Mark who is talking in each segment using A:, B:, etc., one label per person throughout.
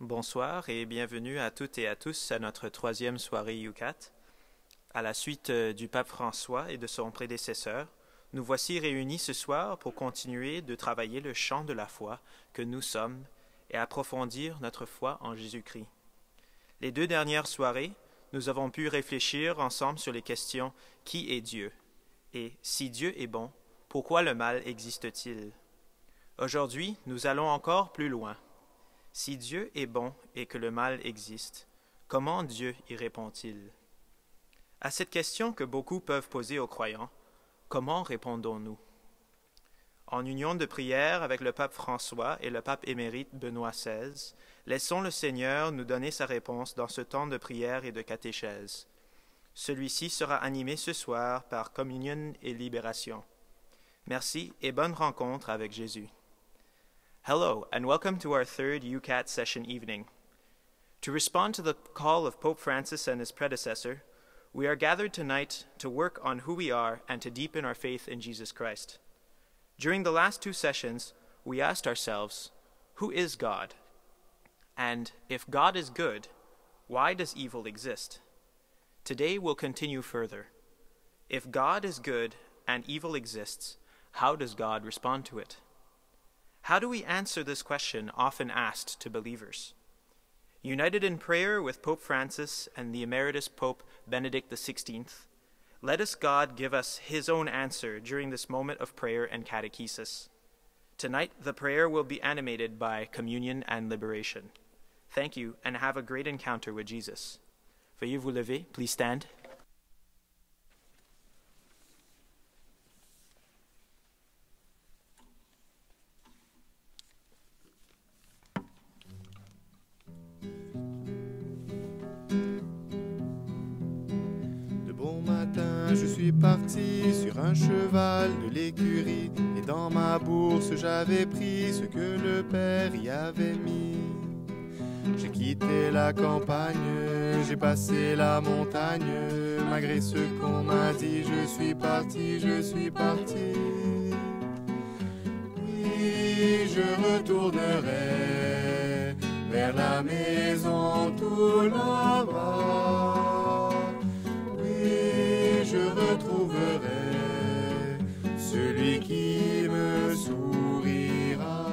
A: Bonsoir et bienvenue à toutes et à tous à notre troisième soirée UCAT. À la suite du pape François et de son prédécesseur, nous voici réunis ce soir pour continuer de travailler le champ de la foi que nous sommes et approfondir notre foi en Jésus-Christ. Les deux dernières soirées, nous avons pu réfléchir ensemble sur les questions « Qui est Dieu ?» et « Si Dieu est bon, pourquoi le mal existe-t-il » Aujourd'hui, nous allons encore plus loin. Si Dieu est bon et que le mal existe, comment Dieu y répond-il? À cette question que beaucoup peuvent poser aux croyants, comment répondons-nous? En union de prière avec le pape François et le pape émérite Benoît XVI, laissons le Seigneur nous donner sa réponse dans ce temps de prière et de catéchèse. Celui-ci sera animé ce soir par communion et libération. Merci et bonne rencontre avec Jésus. Hello, and welcome to our third UCAT session evening. To respond to the call of Pope Francis and his predecessor, we are gathered tonight to work on who we are and to deepen our faith in Jesus Christ. During the last two sessions, we asked ourselves, who is God? And if God is good, why does evil exist? Today we'll continue further. If God is good and evil exists, how does God respond to it? How do we answer this question often asked to believers? United in prayer with Pope Francis and the Emeritus Pope Benedict XVI, let us God give us his own answer during this moment of prayer and catechesis. Tonight, the prayer will be animated by communion and liberation. Thank you, and have a great encounter with Jesus. Veuillez vous lever, please stand.
B: Je suis parti sur un cheval de l'écurie et dans ma bourse j'avais pris ce que le père y avait mis. J'ai quitté la campagne, j'ai passé la montagne, malgré ce qu'on m'a dit, je suis parti, je suis parti. Oui, je retournerai vers la maison tout là-bas. Je retrouverai celui qui me sourira.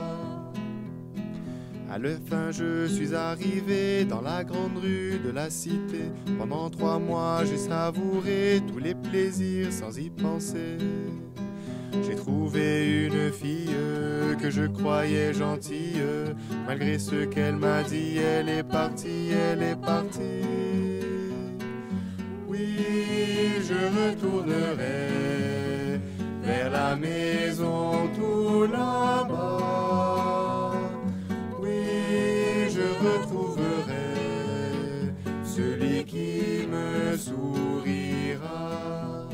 B: À la fin, je suis arrivé dans la grande rue de la cité. Pendant 3 mois, j'ai savouré tous les plaisirs sans y penser. J'ai trouvé une fille que je croyais gentille. Malgré ce qu'elle m'a dit, elle est partie, elle est partie. Je retournerai vers la maison tout là-bas. Oui, je retrouverai celui qui me sourira.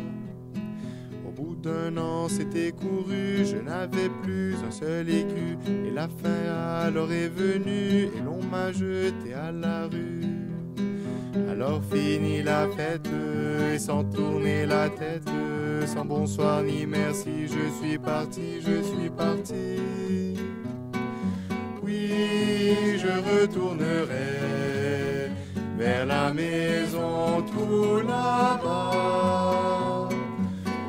B: Au bout d'1 an, c'était couru, je n'avais plus un seul écu. Et la fin alors est venue et l'on m'a jeté à la rue. Alors fini la fête et sans tourner la tête, sans bonsoir ni merci, je suis parti, je suis parti. Oui, je retournerai vers la maison tout là-bas.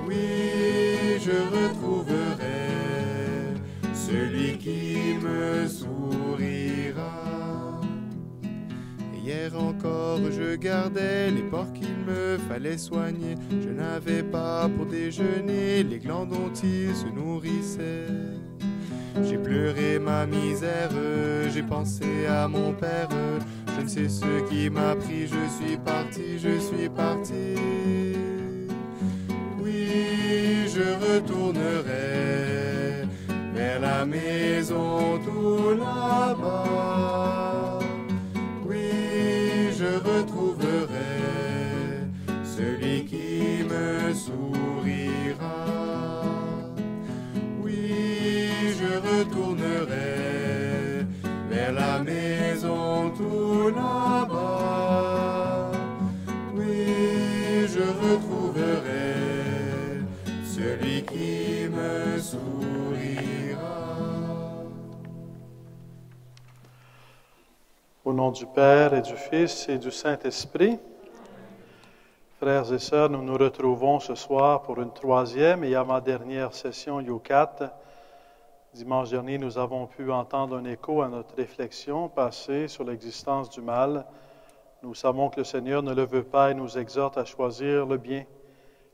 B: Oui, je retrouverai celui qui me sourira. Hier encore, je gardais les porcs qu'il me fallait soigner. Je n'avais pas pour déjeuner les glands dont ils se nourrissaient. J'ai pleuré ma misère, j'ai pensé à mon père. Je ne sais ce qui m'a pris, je suis parti, je suis parti. Oui, je retournerai vers la maison tout là-bas. Je retrouverai celui qui me sourira. Oui, je retournerai vers la maison tout là-bas. Oui, je retrouverai celui qui me sourira.
C: Au nom du Père et du Fils et du Saint-Esprit, frères et sœurs, nous nous retrouvons ce soir pour une troisième et avant-dernière session UCAT. Dimanche dernier, nous avons pu entendre un écho à notre réflexion passée sur l'existence du mal. Nous savons que le Seigneur ne le veut pas et nous exhorte à choisir le bien.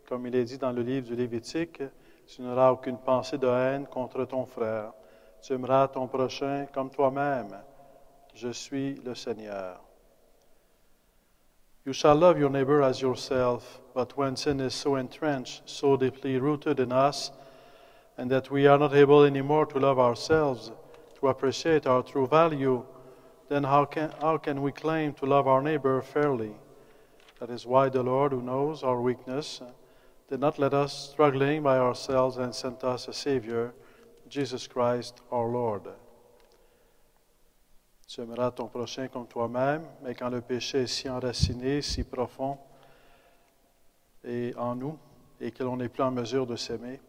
C: Comme il est dit dans le livre du Lévitique, tu n'auras aucune pensée de haine contre ton frère. Tu aimeras ton prochain comme toi-même. Je suis le Seigneur. You shall love your neighbor as yourself, but when sin is so entrenched, so deeply rooted in us, and that we are not able anymore to love ourselves, to appreciate our true value, then how can we claim to love our neighbor fairly? That is why the Lord, who knows our weakness, did not let us struggling by ourselves and sent us a Savior, Jesus Christ our Lord. Tu aimeras ton prochain comme toi-même, mais quand le péché est si enraciné, si profond et en nous, et que l'on n'est plus en mesure de s'aimer,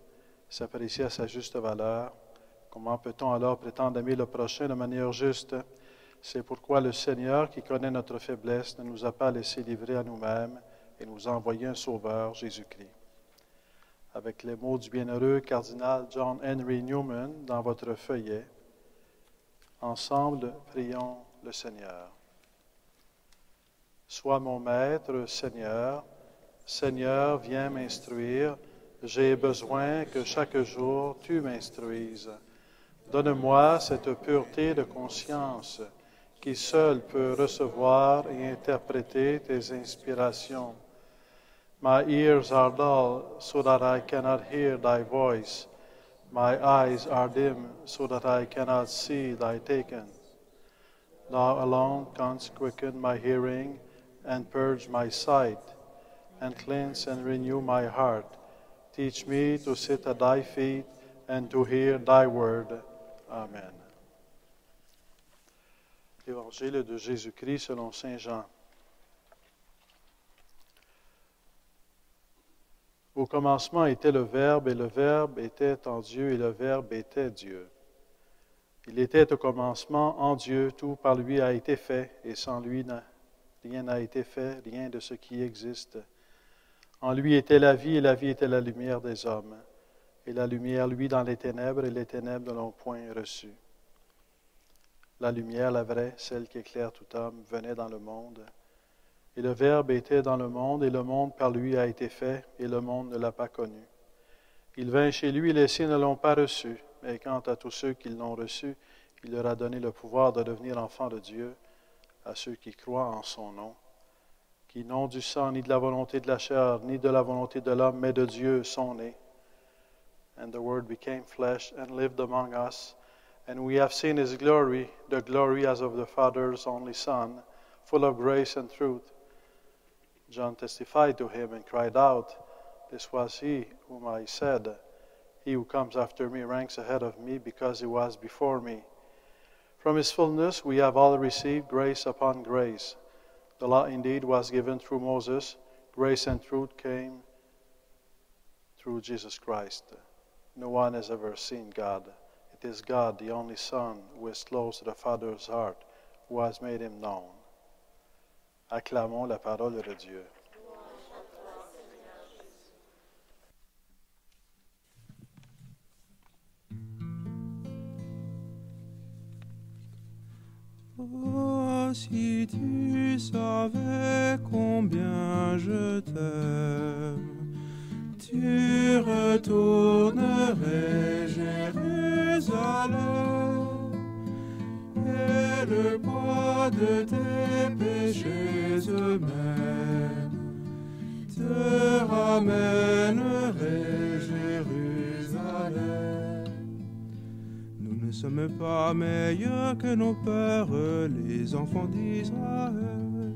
C: s'apprécier à sa juste valeur, comment peut-on alors prétendre aimer le prochain de manière juste? C'est pourquoi le Seigneur, qui connaît notre faiblesse, ne nous a pas laissé livrer à nous-mêmes et nous a envoyé un Sauveur, Jésus-Christ. Avec les mots du bienheureux cardinal John Henry Newman dans votre feuillet, ensemble, prions le Seigneur. Sois mon maître, Seigneur. Seigneur, viens m'instruire. J'ai besoin que chaque jour tu m'instruises. Donne-moi cette pureté de conscience qui seule peut recevoir et interpréter tes inspirations. My ears are dull so that I cannot hear thy voice. My eyes are dim, so that I cannot see thy taken. Thou alone canst quicken my hearing, and purge my sight, and cleanse and renew my heart. Teach me to sit at thy feet, and to hear thy word. Amen. Évangile de Jésus-Christ selon Saint Jean. Au commencement était le Verbe, et le Verbe était en Dieu, et le Verbe était Dieu. Il était au commencement en Dieu, tout par lui a été fait, et sans lui rien n'a été fait, rien de ce qui existe. En lui était la vie, et la vie était la lumière des hommes. Et la lumière, lui, dans les ténèbres, et les ténèbres ne l'ont point reçue. La lumière, la vraie, celle qui éclaire tout homme, venait dans le monde. Et le Verbe était dans le monde, et le monde par lui a été fait, et le monde ne l'a pas connu. Il vint chez lui, et les siens ne l'ont pas reçu. Mais quant à tous ceux qui l'ont reçu, il leur a donné le pouvoir de devenir enfants de Dieu, à ceux qui croient en son nom, qui n'ont du sang, ni de la volonté de la chair, ni de la volonté de l'homme, mais de Dieu sont nés. And the Word became flesh and lived among us, and we have seen his glory, the glory as of the Father's only Son, full of grace and truth. John testified to him and cried out, "This was he whom I said, he who comes after me ranks ahead of me because he was before me." From his fullness we have all received grace upon grace. The law indeed was given through Moses, grace and truth came through Jesus Christ. No one has ever seen God. It is God, the only Son, who is close to the Father's heart, who has made him known. Acclamons la parole de Dieu.
D: Oh, si tu savais combien je t'aime, tu retournerais Jérusalem, et le poids de tes péchés eux-mêmes te ramènerait Jérusalem. Nous ne sommes pas meilleurs que nos pères, les enfants d'Israël.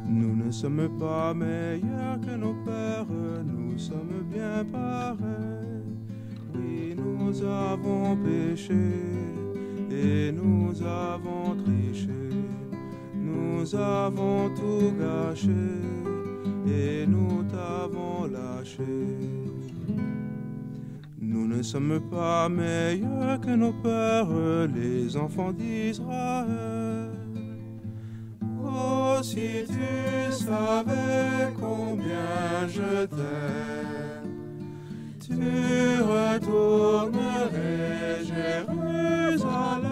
D: Nous ne sommes pas meilleurs que nos pères, nous sommes bien pareils. Oui, nous avons péché et nous avons triché. Nous avons tout gâché et nous t'avons lâché. Nous ne sommes pas meilleurs que nos pères, les enfants d'Israël. si tu savais combien je t'aime, tu retournerais Jérusalem,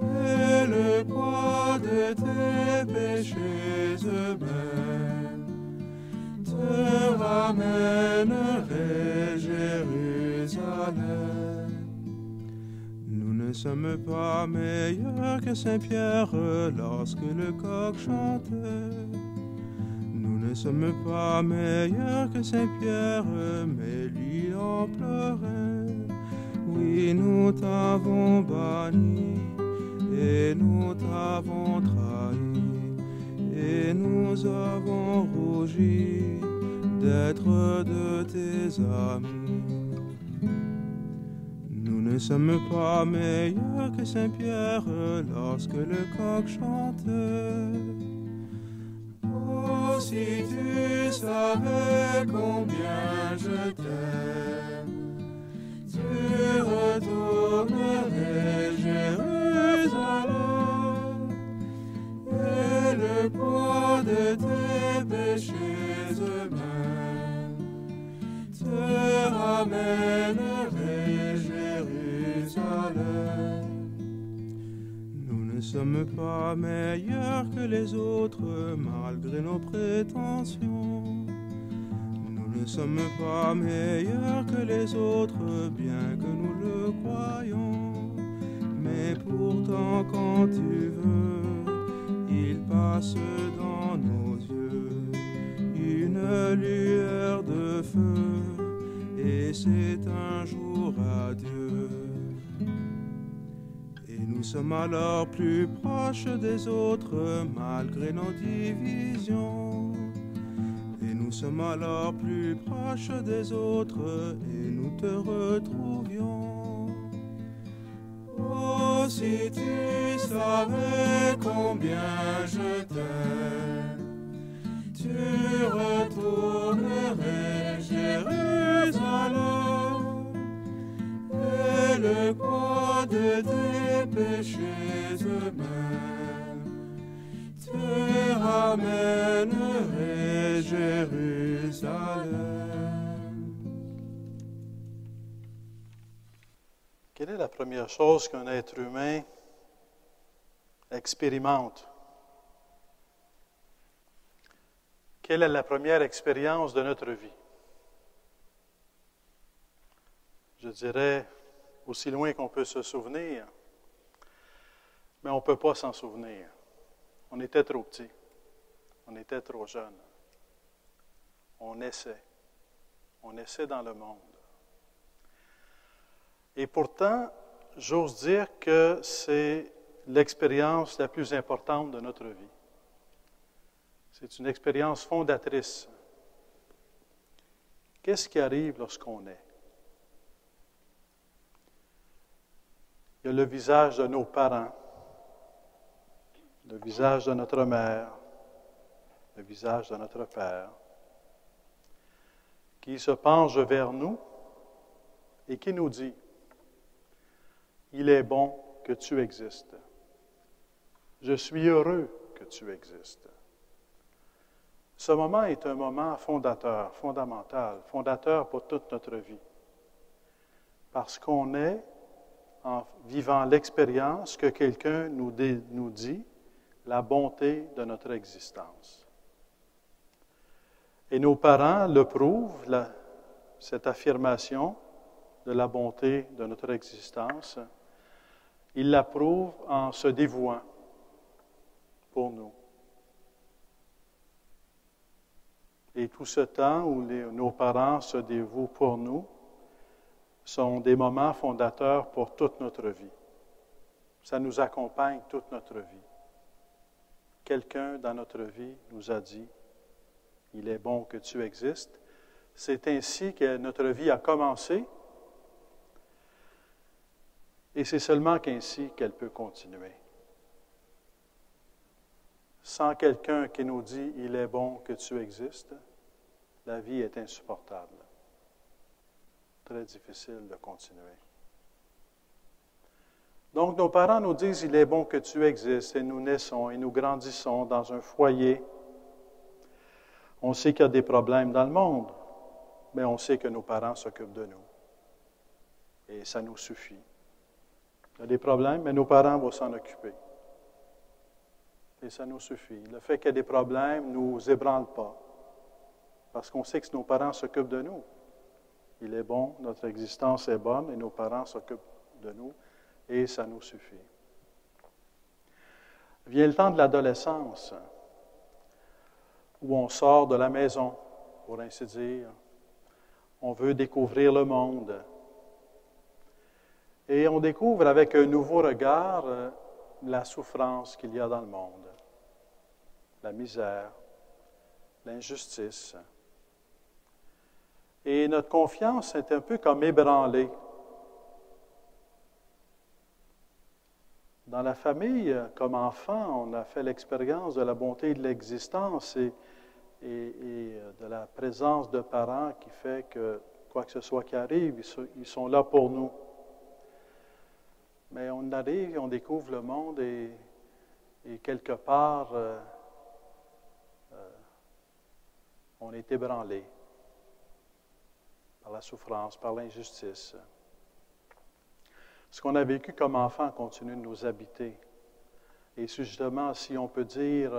D: et le poids de tes péchés eux-mêmes te ramènerait Jérusalem. Nous ne sommes pas meilleurs que Saint-Pierre lorsque le coq chantait. Nous ne sommes pas meilleurs que Saint-Pierre, mais lui en pleurait. Oui, nous t'avons banni, et nous t'avons trahi, et nous avons rougi d'être de tes amis. Nous ne sommes pas meilleurs que Saint-Pierre lorsque le coq chantait. Oh, si tu savais combien je t'aime, tu retournerais Jérusalem, et le poids de tes péchés eux-mêmes te ramènerait Jérusalem. Nous ne sommes pas meilleurs que les autres malgré nos prétentions. Nous ne sommes pas meilleurs que les autres bien que nous le croyons. Mais pourtant quand tu veux, il passe dans nos yeux une lueur de feu, et c'est un jour à Dieu. Et nous sommes alors plus proches des autres malgré nos divisions. Et nous sommes alors plus proches des autres et nous te retrouvions. Oh, si tu savais combien je t'aime, tu retournerais Jérusalem, et le poids de tes péchés eux-mêmes te ramènerait Jérusalem.
C: Quelle est la première chose qu'un être humain expérimente? Quelle est la première expérience de notre vie? Je dirais, aussi loin qu'on peut se souvenir, mais on ne peut pas s'en souvenir. On était trop petits, on était trop jeunes. On naissait dans le monde. Et pourtant, j'ose dire que c'est l'expérience la plus importante de notre vie. C'est une expérience fondatrice. Qu'est-ce qui arrive lorsqu'on naît? Il y a le visage de nos parents, le visage de notre mère, le visage de notre père, qui se penche vers nous et qui nous dit « Il est bon que tu existes. Je suis heureux que tu existes. » Ce moment est un moment fondateur, fondamental, fondateur pour toute notre vie. Parce qu'on est, en vivant l'expérience que quelqu'un nous dit, la bonté de notre existence. Et nos parents le prouvent, cette affirmation de la bonté de notre existence. Ils la prouvent en se dévouant pour nous. Et tout ce temps où nos parents se dévouent pour nous sont des moments fondateurs pour toute notre vie. Ça nous accompagne toute notre vie. Quelqu'un dans notre vie nous a dit « Il est bon que tu existes ». C'est ainsi que notre vie a commencé et c'est seulement qu'ainsi qu'elle peut continuer. Sans quelqu'un qui nous dit « Il est bon que tu existes », la vie est insupportable. Très difficile de continuer. Donc, nos parents nous disent, il est bon que tu existes, et nous naissons et nous grandissons dans un foyer. On sait qu'il y a des problèmes dans le monde, mais on sait que nos parents s'occupent de nous. Et ça nous suffit. Il y a des problèmes, mais nos parents vont s'en occuper. Et ça nous suffit. Le fait qu'il y ait des problèmes ne nous ébranle pas. Parce qu'on sait que nos parents s'occupent de nous. Il est bon, notre existence est bonne et nos parents s'occupent de nous et ça nous suffit. Vient le temps de l'adolescence où on sort de la maison, pour ainsi dire. On veut découvrir le monde. Et on découvre avec un nouveau regard la souffrance qu'il y a dans le monde, la misère, l'injustice. Et notre confiance est un peu comme ébranlée. Dans la famille, comme enfant, on a fait l'expérience de la bonté de l'existence et de la présence de parents qui fait que, quoi que ce soit qui arrive, ils sont là pour nous. Mais on arrive et on découvre le monde et quelque part, on est ébranlé par la souffrance, par l'injustice. Ce qu'on a vécu comme enfant continue de nous habiter. Et justement, si on peut dire,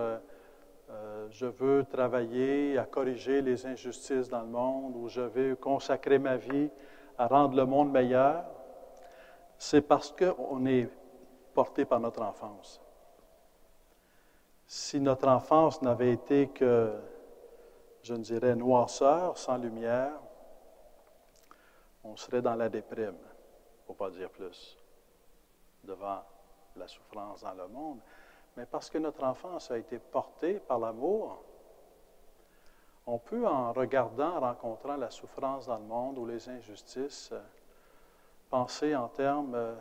C: je veux travailler à corriger les injustices dans le monde ou je veux consacrer ma vie à rendre le monde meilleur, c'est parce qu'on est porté par notre enfance. Si notre enfance n'avait été que, je ne dirais, noirceur, sans lumière, on serait dans la déprime, pour ne pas dire plus, devant la souffrance dans le monde. Mais parce que notre enfance a été portée par l'amour, on peut, en regardant, en rencontrant la souffrance dans le monde ou les injustices, penser en termes,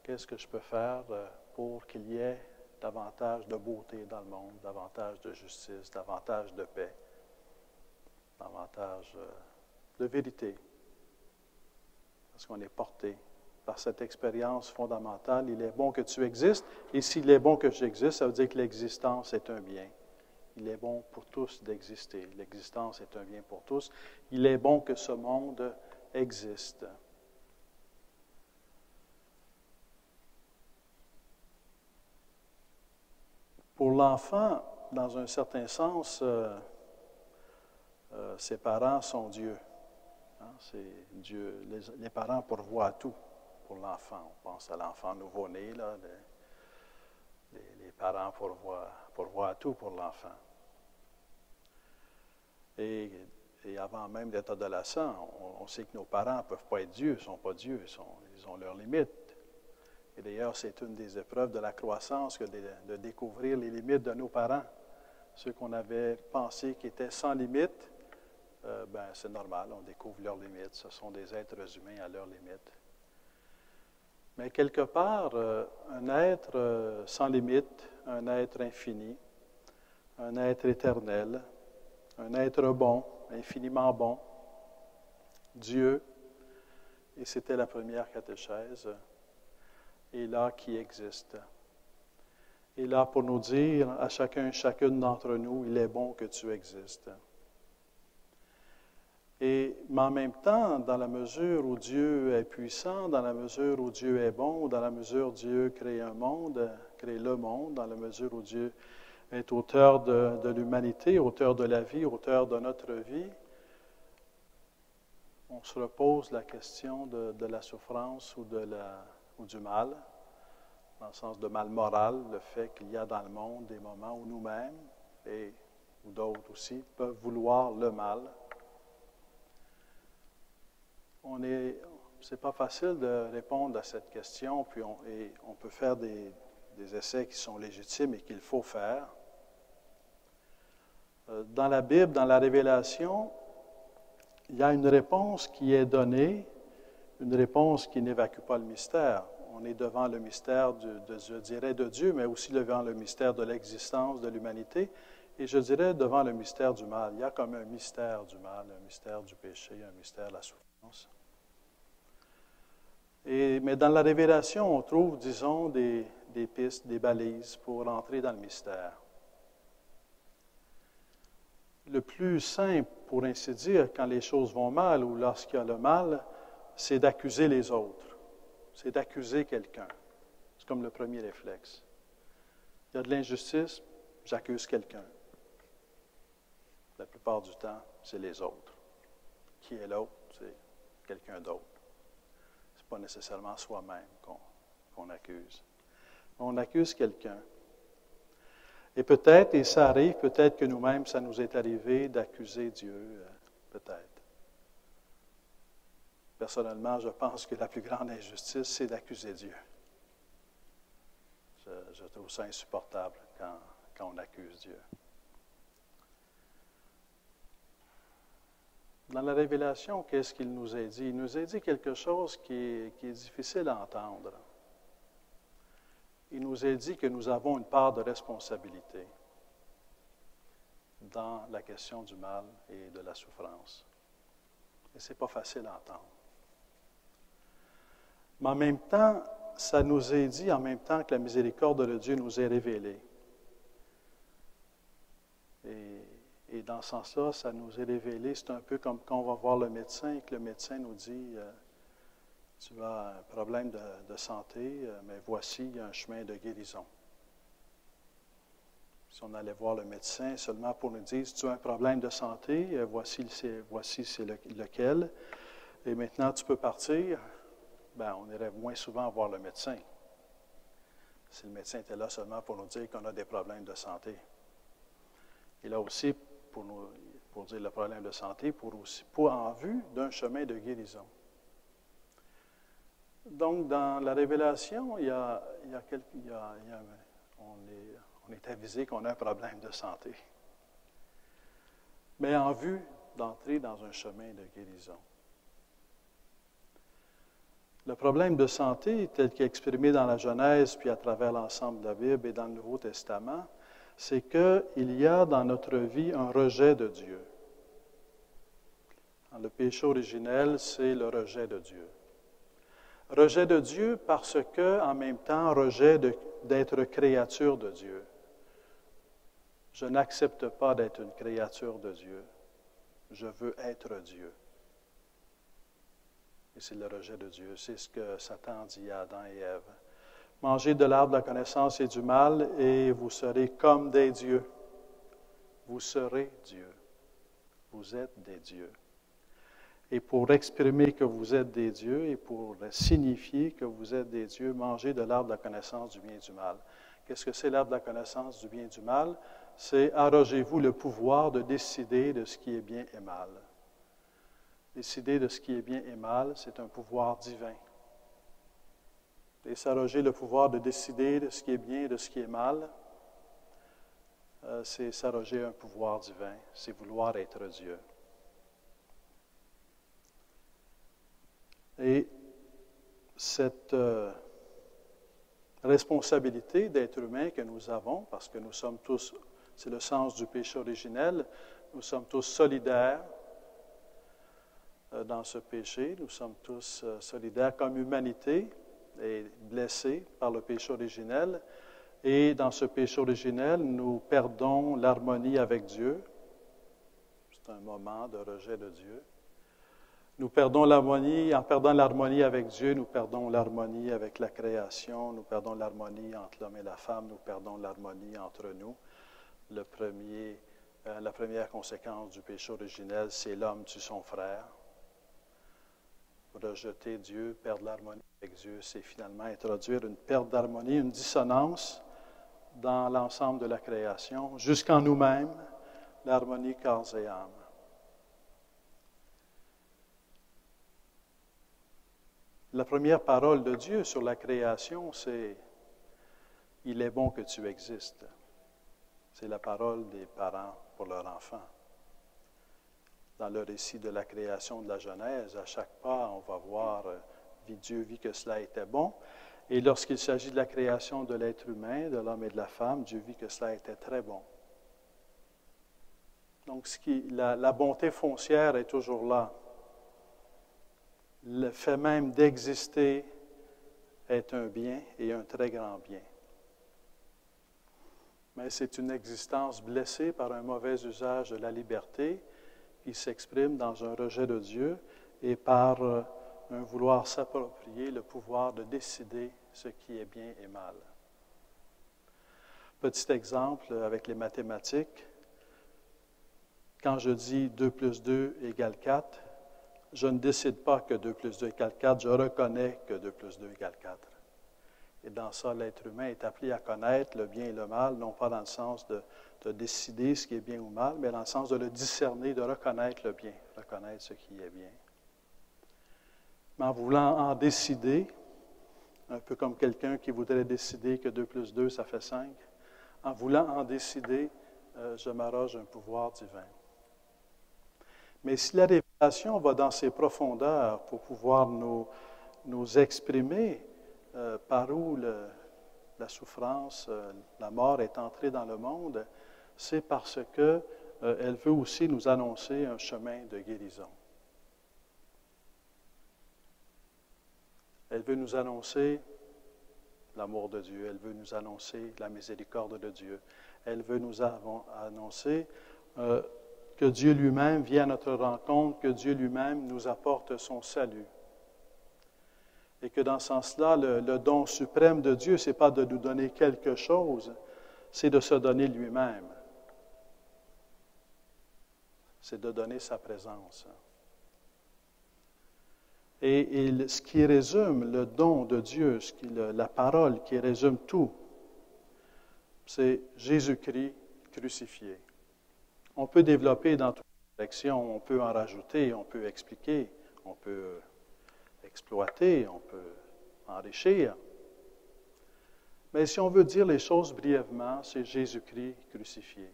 C: qu'est-ce que je peux faire pour qu'il y ait davantage de beauté dans le monde, davantage de justice, davantage de paix, davantage de vérité. Parce qu'on est porté par cette expérience fondamentale. Il est bon que tu existes, et s'il est bon que j'existe, ça veut dire que l'existence est un bien. Il est bon pour tous d'exister. L'existence est un bien pour tous. Il est bon que ce monde existe. Pour l'enfant, dans un certain sens, ses parents sont Dieu. C'est Dieu. Les parents pourvoient à tout pour l'enfant. On pense à l'enfant nouveau-né, là. Les parents pourvoient à tout pour l'enfant. Et avant même d'être adolescent, on sait que nos parents ne peuvent pas être Dieu, ils ne sont pas Dieu, ils ont leurs limites. Et d'ailleurs, c'est une des épreuves de la croissance que de découvrir les limites de nos parents. Ceux qu'on avait pensé qui étaient sans limites, c'est normal, on découvre leurs limites. Ce sont des êtres humains à leurs limites. Mais quelque part, un être sans limite, un être infini, un être éternel, un être bon, infiniment bon, Dieu, et c'était la première catéchèse, est là qui existe. Est là pour nous dire à chacune d'entre nous, il est bon que tu existes. Mais en même temps, dans la mesure où Dieu est puissant, dans la mesure où Dieu est bon, dans la mesure où Dieu crée un monde, crée le monde, dans la mesure où Dieu est auteur de l'humanité, auteur de la vie, auteur de notre vie, on se repose la question de la souffrance ou du mal, dans le sens de mal moral, le fait qu'il y a dans le monde des moments où nous-mêmes, ou d'autres aussi, peuvent vouloir le mal. C'est pas facile de répondre à cette question, puis on peut faire des essais qui sont légitimes et qu'il faut faire. Dans la Bible, dans la Révélation, il y a une réponse qui est donnée, une réponse qui n'évacue pas le mystère. On est devant le mystère, je dirais, de Dieu, mais aussi devant le mystère de l'existence de l'humanité, et je dirais devant le mystère du mal. Il y a comme un mystère du mal, un mystère du péché, un mystère de la souffrance. Mais dans la révélation, on trouve, disons, des pistes, des balises pour entrer dans le mystère. Le plus simple, pour ainsi dire, quand les choses vont mal ou lorsqu'il y a le mal, c'est d'accuser les autres. C'est d'accuser quelqu'un. C'est comme le premier réflexe. Il y a de l'injustice, j'accuse quelqu'un. La plupart du temps, c'est les autres. Qui est l'autre? C'est quelqu'un d'autre. Ce n'est pas nécessairement soi-même qu'on accuse. On accuse quelqu'un. Et peut-être, et ça arrive, peut-être que nous-mêmes, ça nous est arrivé d'accuser Dieu, peut-être. Personnellement, je pense que la plus grande injustice, c'est d'accuser Dieu. Je trouve ça insupportable quand on accuse Dieu. Dans la Révélation, qu'est-ce qu'il nous a dit? Il nous a dit quelque chose qui est difficile à entendre. Il nous a dit que nous avons une part de responsabilité dans la question du mal et de la souffrance. Et ce n'est pas facile à entendre. Mais en même temps, ça nous est dit en même temps que la miséricorde de Dieu nous est révélée. Et dans ce sens-là, ça nous est révélé. C'est un peu comme quand on va voir le médecin et que le médecin nous dit tu as un problème de santé, mais voici, il y a un chemin de guérison. Si on allait voir le médecin seulement pour nous dire tu as un problème de santé, voici c'est lequel, et maintenant tu peux partir, bien, on irait moins souvent voir le médecin. Si le médecin était là seulement pour nous dire qu'on a des problèmes de santé. Et là aussi, pour dire le problème de santé, pour en vue d'un chemin de guérison. Donc, dans la Révélation, on est avisé qu'on a un problème de santé, mais en vue d'entrer dans un chemin de guérison. Le problème de santé, tel qu'il est exprimé dans la Genèse, puis à travers l'ensemble de la Bible et dans le Nouveau Testament, c'est qu'il y a dans notre vie un rejet de Dieu. Dans le péché originel, c'est le rejet de Dieu. Rejet de Dieu parce que, en même temps, rejet d'être créature de Dieu. Je n'accepte pas d'être une créature de Dieu. Je veux être Dieu. Et c'est le rejet de Dieu. C'est ce que Satan dit à Adam et Ève. Mangez de l'arbre de la connaissance et du mal, et vous serez comme des dieux. Vous serez Dieu. Vous êtes des dieux. Et pour exprimer que vous êtes des dieux et pour signifier que vous êtes des dieux, mangez de l'arbre de la connaissance du bien et du mal. Qu'est-ce que c'est l'arbre de la connaissance du bien et du mal? C'est arrogez-vous le pouvoir de décider de ce qui est bien et mal. Décider de ce qui est bien et mal, c'est un pouvoir divin. Et s'arroger le pouvoir de décider de ce qui est bien et de ce qui est mal, c'est s'arroger un pouvoir divin, c'est vouloir être Dieu. Et cette responsabilité d'être humain que nous avons, parce que nous sommes tous, c'est le sens du péché originel, nous sommes tous solidaires dans ce péché, nous sommes tous solidaires comme humanité et blessés par le péché originel. Et dans ce péché originel, nous perdons l'harmonie avec Dieu. C'est un moment de rejet de Dieu. Nous perdons l'harmonie, en perdant l'harmonie avec Dieu, nous perdons l'harmonie avec la création, nous perdons l'harmonie entre l'homme et la femme, nous perdons l'harmonie entre nous. La première conséquence du péché originel, c'est l'homme tue son frère. Rejeter Dieu, perdre l'harmonie avec Dieu, c'est finalement introduire une perte d'harmonie, une dissonance dans l'ensemble de la création, jusqu'en nous-mêmes, l'harmonie corps et âme. La première parole de Dieu sur la création, c'est « Il est bon que tu existes ». C'est la parole des parents pour leur enfant. Dans le récit de la création de la Genèse, à chaque pas, on va voir Dieu vit que cela était bon. Et lorsqu'il s'agit de la création de l'être humain, de l'homme et de la femme, Dieu vit que cela était très bon. Donc, la bonté foncière est toujours là. le fait même d'exister est un bien et un très grand bien. Mais c'est une existence blessée par un mauvais usage de la liberté qui s'exprime dans un rejet de Dieu et par un vouloir s'approprier le pouvoir de décider ce qui est bien et mal. Petit exemple avec les mathématiques. Quand je dis 2 plus 2 égale 4, je ne décide pas que 2 plus 2 égale 4, je reconnais que 2 plus 2 égale 4. Et dans ça, l'être humain est appelé à connaître le bien et le mal, non pas dans le sens de décider ce qui est bien ou mal, mais dans le sens de le discerner, de reconnaître le bien, reconnaître ce qui est bien. Mais en voulant en décider, un peu comme quelqu'un qui voudrait décider que 2 plus 2, ça fait 5, en voulant en décider, je m'arroge un pouvoir divin. Mais si la révélation va dans ses profondeurs pour pouvoir nous exprimer par où la souffrance, la mort est entrée dans le monde, c'est parce qu'elle veut aussi nous annoncer un chemin de guérison. Elle veut nous annoncer l'amour de Dieu, elle veut nous annoncer la miséricorde de Dieu, elle veut nous annoncer que Dieu lui-même vient à notre rencontre, que Dieu lui-même nous apporte son salut. Et que dans ce sens-là, le don suprême de Dieu, ce n'est pas de nous donner quelque chose, c'est de se donner lui-même. C'est de donner sa présence. Et ce qui résume le don de Dieu, la parole qui résume tout, c'est Jésus-Christ crucifié. On peut développer dans toutes les directions, on peut en rajouter, on peut expliquer, on peut exploiter, on peut enrichir. Mais si on veut dire les choses brièvement, c'est Jésus-Christ crucifié.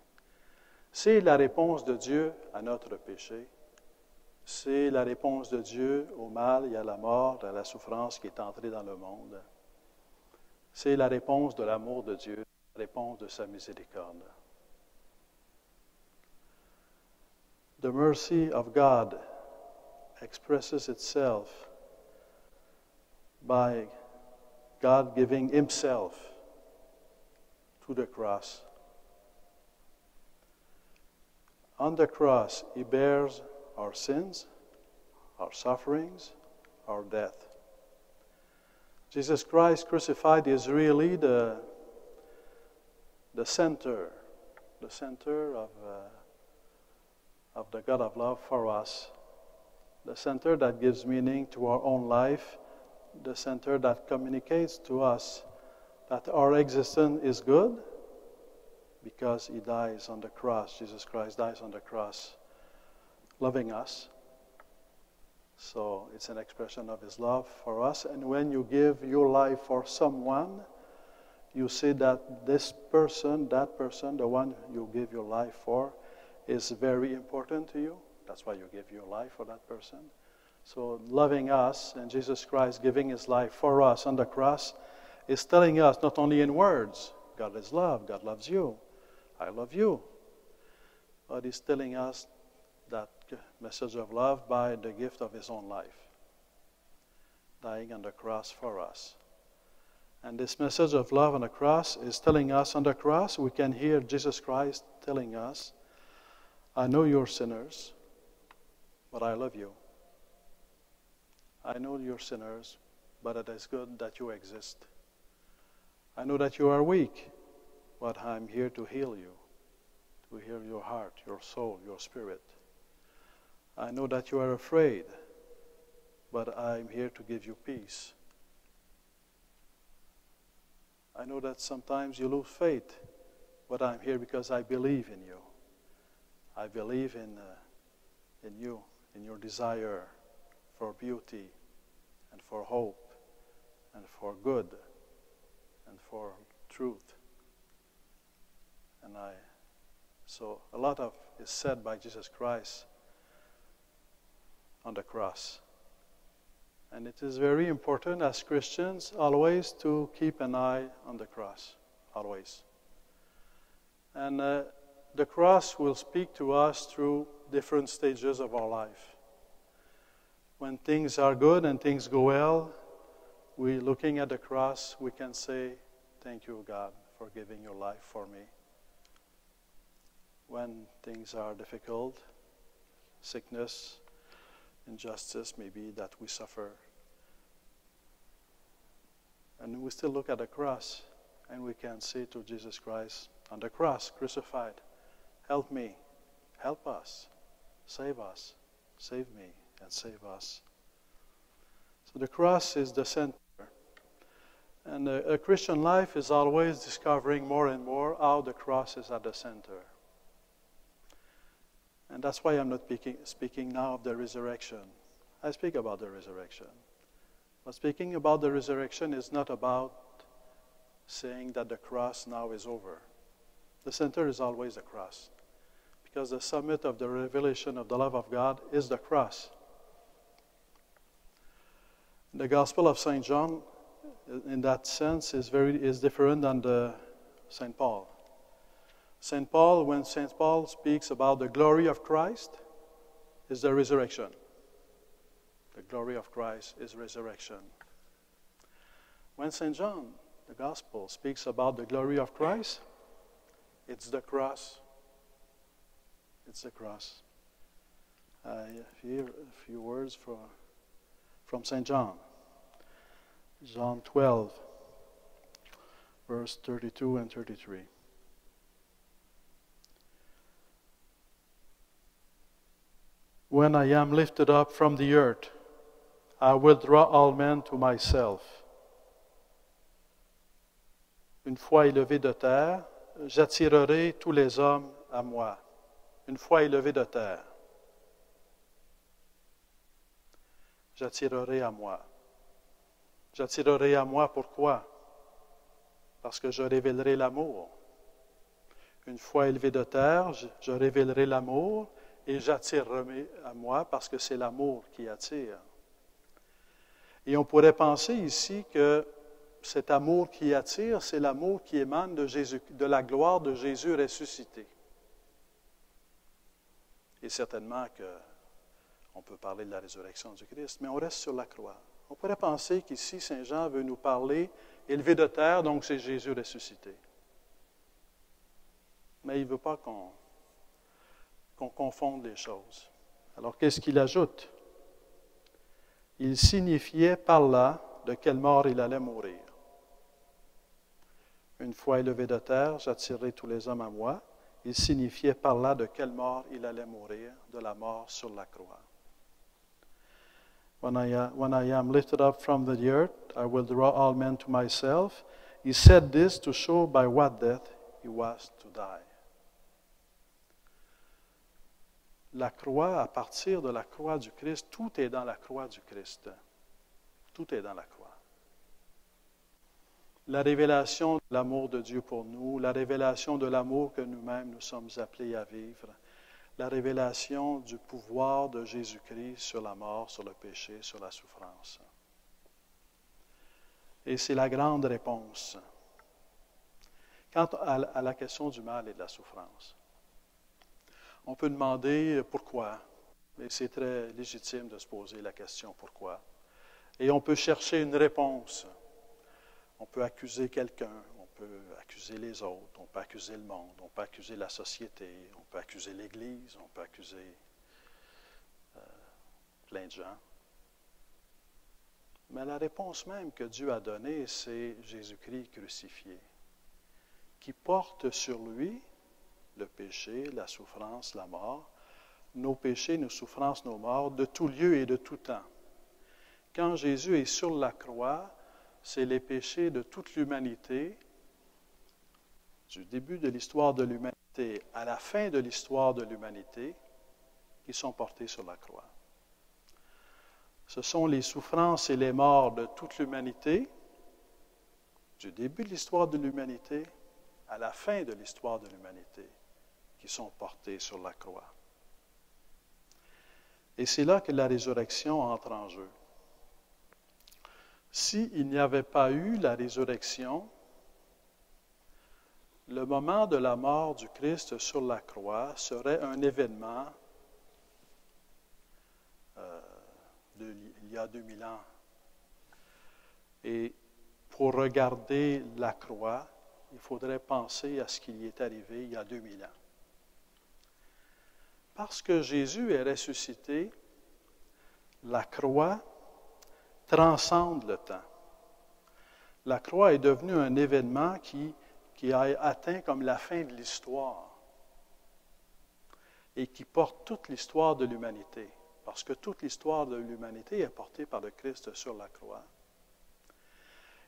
C: C'est la réponse de Dieu à notre péché. C'est la réponse de Dieu au mal et à la mort, à la souffrance qui est entrée dans le monde. C'est la réponse de l'amour de Dieu, la réponse de sa miséricorde. The mercy of God expresses itself by God giving Himself to the cross. On the cross, He bears our sins, our sufferings, our death. Jesus Christ crucified is really the center of the God of love for us, the center that gives meaning to our own life, the center that communicates to us that our existence is good because He dies on the cross. Jesus Christ dies on the cross, loving us. So it's an expression of His love for us. And when you give your life for someone, you see that this person, that person, the one you give your life for, is very important to you. That's why you give your life for that person. So loving us and Jesus Christ giving His life for us on the cross is telling us not only in words, God is love, God loves you, I love you, but He's telling us that message of love by the gift of His own life, dying on the cross for us. And this message of love on the cross is telling us on the cross, we can hear Jesus Christ telling us, I know you're sinners, but I love you. I know you're sinners, but it is good that you exist. I know that you are weak, but I'm here to heal you, to heal your heart, your soul, your spirit. I know that you are afraid, but I'm here to give you peace. I know that sometimes you lose faith, but I'm here because I believe in you. I believe in you, in your desire for beauty and for hope and for good and for truth. So a lot of is said by Jesus Christ on the cross. And it is very important as Christians always to keep an eye on the cross, always. And the cross will speak to us through different stages of our life. When things are good and things go well, we looking at the cross, we can say, thank you, God, for giving your life for me. When things are difficult, sickness, injustice maybe that we suffer, and we still look at the cross, and we can say to Jesus Christ, on the cross, crucified, help me, help us, save me, and save us. So the cross is the center. And a Christian life is always discovering more and more how the cross is at the center. And that's why I'm not speaking now of the resurrection. I speak about the resurrection. But speaking about the resurrection is not about saying that the cross now is over. The center is always the cross. Because the summit of the revelation of the love of God is the cross. The Gospel of St. John, in that sense, is different than the St. Paul. St. Paul, when St. Paul speaks about the glory of Christ, is the resurrection. The glory of Christ is resurrection. When St. John, the Gospel, speaks about the glory of Christ, it's the cross. It's the cross. Here a few words from St. John. John 12, verse 32 and 33. When I am lifted up from the earth, I will draw all men to myself. Une fois élevé de terre, j'attirerai tous les hommes à moi. Une fois élevé de terre, j'attirerai à moi. J'attirerai à moi pourquoi? Parce que je révélerai l'amour. Une fois élevé de terre, je révélerai l'amour et j'attirerai à moi parce que c'est l'amour qui attire. Et on pourrait penser ici que cet amour qui attire, c'est l'amour qui émane de la gloire de Jésus ressuscité. Et certainement qu'on peut parler de la résurrection du Christ, mais on reste sur la croix. On pourrait penser qu'ici, Saint Jean veut nous parler, élevé de terre, donc c'est Jésus ressuscité. Mais il ne veut pas qu'on confonde les choses. Alors, qu'est-ce qu'il ajoute? Il signifiait par là de quelle mort il allait mourir. Une fois élevé de terre, j'attirerai tous les hommes à moi. Il signifiait par là de quelle mort il allait mourir, de la mort sur la croix. When I am lifted up from the earth, I will draw all men to myself. He said this to show by what death he was to die. La croix, à partir de la croix du Christ, tout est dans la croix du Christ. Tout est dans la croix. La révélation de l'amour de Dieu pour nous, la révélation de l'amour que nous-mêmes nous sommes appelés à vivre, la révélation du pouvoir de Jésus-Christ sur la mort, sur le péché, sur la souffrance. Et c'est la grande réponse. Quant à la question du mal et de la souffrance, on peut demander pourquoi, et c'est très légitime de se poser la question pourquoi. Et on peut chercher une réponse. On peut accuser quelqu'un, on peut accuser les autres, on peut accuser le monde, on peut accuser la société, on peut accuser l'Église, on peut accuser plein de gens. Mais la réponse même que Dieu a donnée, c'est Jésus-Christ crucifié, qui porte sur lui le péché, la souffrance, la mort, nos péchés, nos souffrances, nos morts, de tout lieu et de tout temps. Quand Jésus est sur la croix, c'est les péchés de toute l'humanité, du début de l'histoire de l'humanité à la fin de l'histoire de l'humanité, qui sont portés sur la croix. Ce sont les souffrances et les morts de toute l'humanité, du début de l'histoire de l'humanité à la fin de l'histoire de l'humanité, qui sont portés sur la croix. Et c'est là que la résurrection entre en jeu. S'il n'y avait pas eu la résurrection, le moment de la mort du Christ sur la croix serait un événement il y a 2000 ans. Et pour regarder la croix, il faudrait penser à ce qui y est arrivé il y a 2000 ans. Parce que Jésus est ressuscité, la croix transcende le temps. La croix est devenue un événement qui a atteint comme la fin de l'histoire et qui porte toute l'histoire de l'humanité, parce que toute l'histoire de l'humanité est portée par le Christ sur la croix.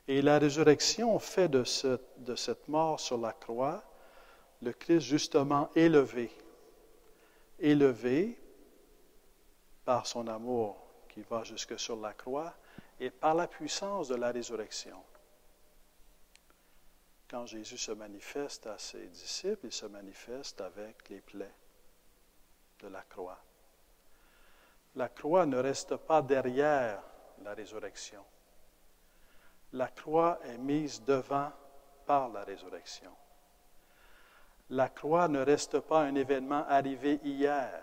C: Et la résurrection fait de cette mort sur la croix le Christ justement élevé par son amour qui va jusque sur la croix et par la puissance de la résurrection. Quand Jésus se manifeste à ses disciples, il se manifeste avec les plaies de la croix. La croix ne reste pas derrière la résurrection. La croix est mise devant par la résurrection. La croix ne reste pas un événement arrivé hier.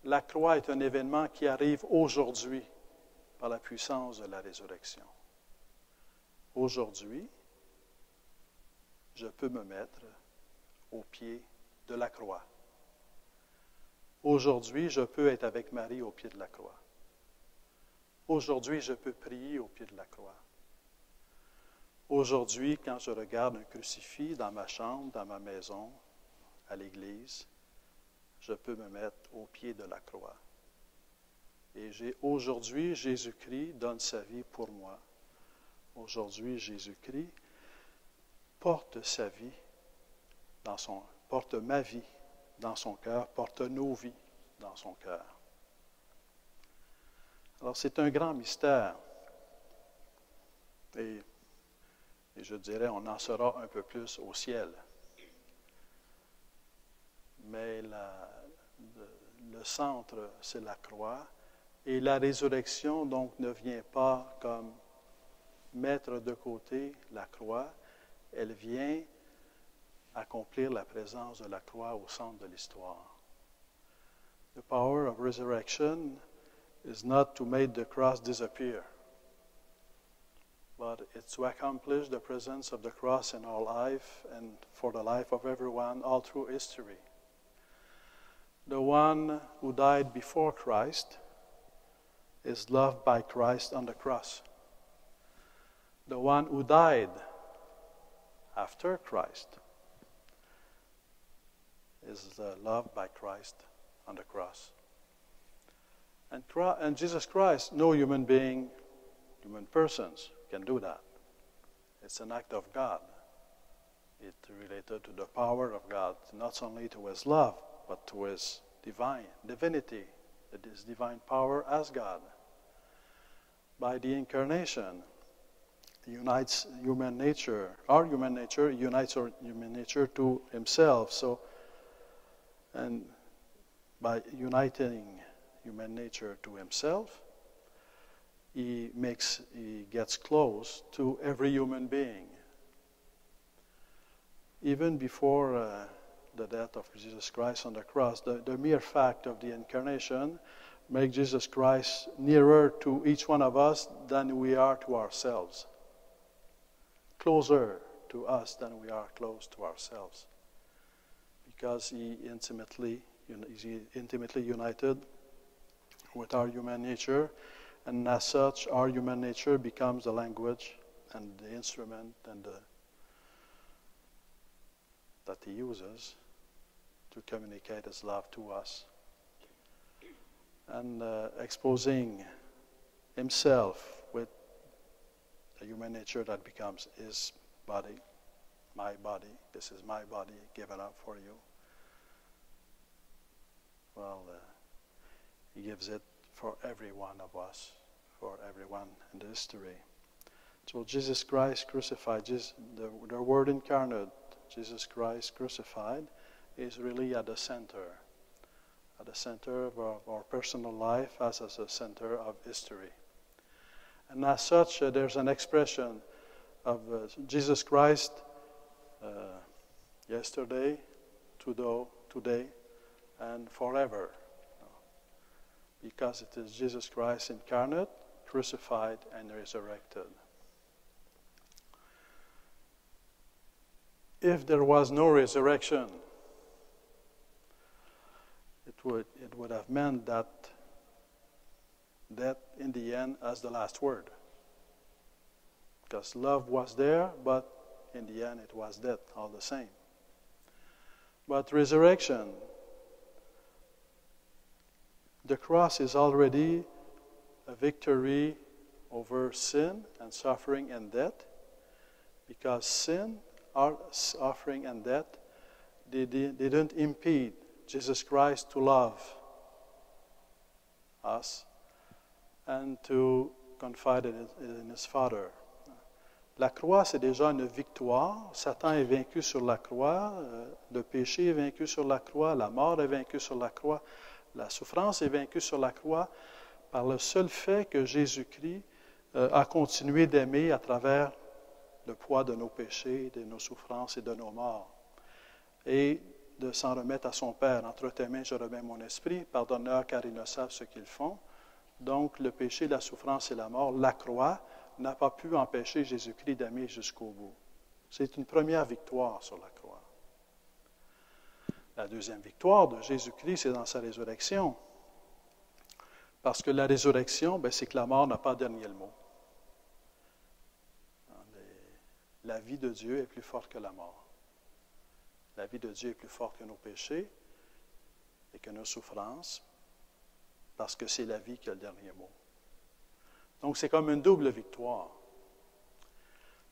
C: La croix est un événement qui arrive aujourd'hui par la puissance de la résurrection. Aujourd'hui, je peux me mettre au pied de la croix. Aujourd'hui, je peux être avec Marie au pied de la croix. Aujourd'hui, je peux prier au pied de la croix. Aujourd'hui, quand je regarde un crucifix dans ma chambre, dans ma maison, à l'église, je peux me mettre au pied de la croix. Et aujourd'hui, Jésus-Christ donne sa vie pour moi. Aujourd'hui, Jésus-Christ porte sa vie porte ma vie dans son cœur, porte nos vies dans son cœur. Alors, c'est un grand mystère. Et je dirais, on en saura un peu plus au ciel. Mais le centre, c'est la croix. Et la résurrection, donc, ne vient pas comme mettre de côté la croix. Elle vient accomplir la présence de la croix au centre de l'histoire. The power of resurrection is not to make the cross disappear, but it's to accomplish the presence of the cross in our life and for the life of everyone all through history. The one who died before Christ is loved by Christ on the cross. The one who died after Christ is loved by Christ on the cross. And Jesus Christ, no human being, human persons can do that. It's an act of God. It's related to the power of God, not only to His love, but to His divinity, His divine power as God. By the incarnation, unites human nature. Our human nature unites our human nature to Himself. And by uniting human nature to Himself, He gets close to every human being. Even before the death of Jesus Christ on the cross, the mere fact of the incarnation makes Jesus Christ nearer to each one of us than we are to ourselves. Closer to us than we are close to ourselves. Because He intimately united with our human nature, and as such, our human nature becomes the language and the instrument that He uses to communicate His love to us. And exposing Himself with a human nature that becomes His body, my body. This is my body given up for you. Well, He gives it for every one of us, for everyone in the history. So Jesus Christ crucified, the Word incarnate, Jesus Christ crucified, is really at the center of our personal life as a center of history. And as such, there's an expression of Jesus Christ yesterday, today, and forever. because it is Jesus Christ incarnate, crucified, and resurrected. If there was no resurrection, it would have meant that death in the end has the last word. Because love was there, but in the end it was death all the same. But resurrection, the cross is already a victory over sin and suffering and death, because sin, suffering and death, they didn't impede Jesus Christ to love us and to confide in His Father. La croix, c'est déjà une victoire. Satan est vaincu sur la croix, le péché est vaincu sur la croix, la mort est vaincue sur la croix, la souffrance est vaincue sur la croix par le seul fait que Jésus-Christ a continué d'aimer à travers le poids de nos péchés, de nos souffrances et de nos morts. Et de s'en remettre à son Père. Entre tes mains, je remets mon esprit. Pardonne-leur car ils ne savent ce qu'ils font. Donc, le péché, la souffrance et la mort, la croix, n'a pas pu empêcher Jésus-Christ d'aimer jusqu'au bout. C'est une première victoire sur la croix. La deuxième victoire de Jésus-Christ, c'est dans sa résurrection. Parce que la résurrection, c'est que la mort n'a pas dernier le mot. La vie de Dieu est plus forte que la mort. La vie de Dieu est plus forte que nos péchés et que nos souffrances, parce que c'est la vie qui a le dernier mot. Donc, c'est comme une double victoire.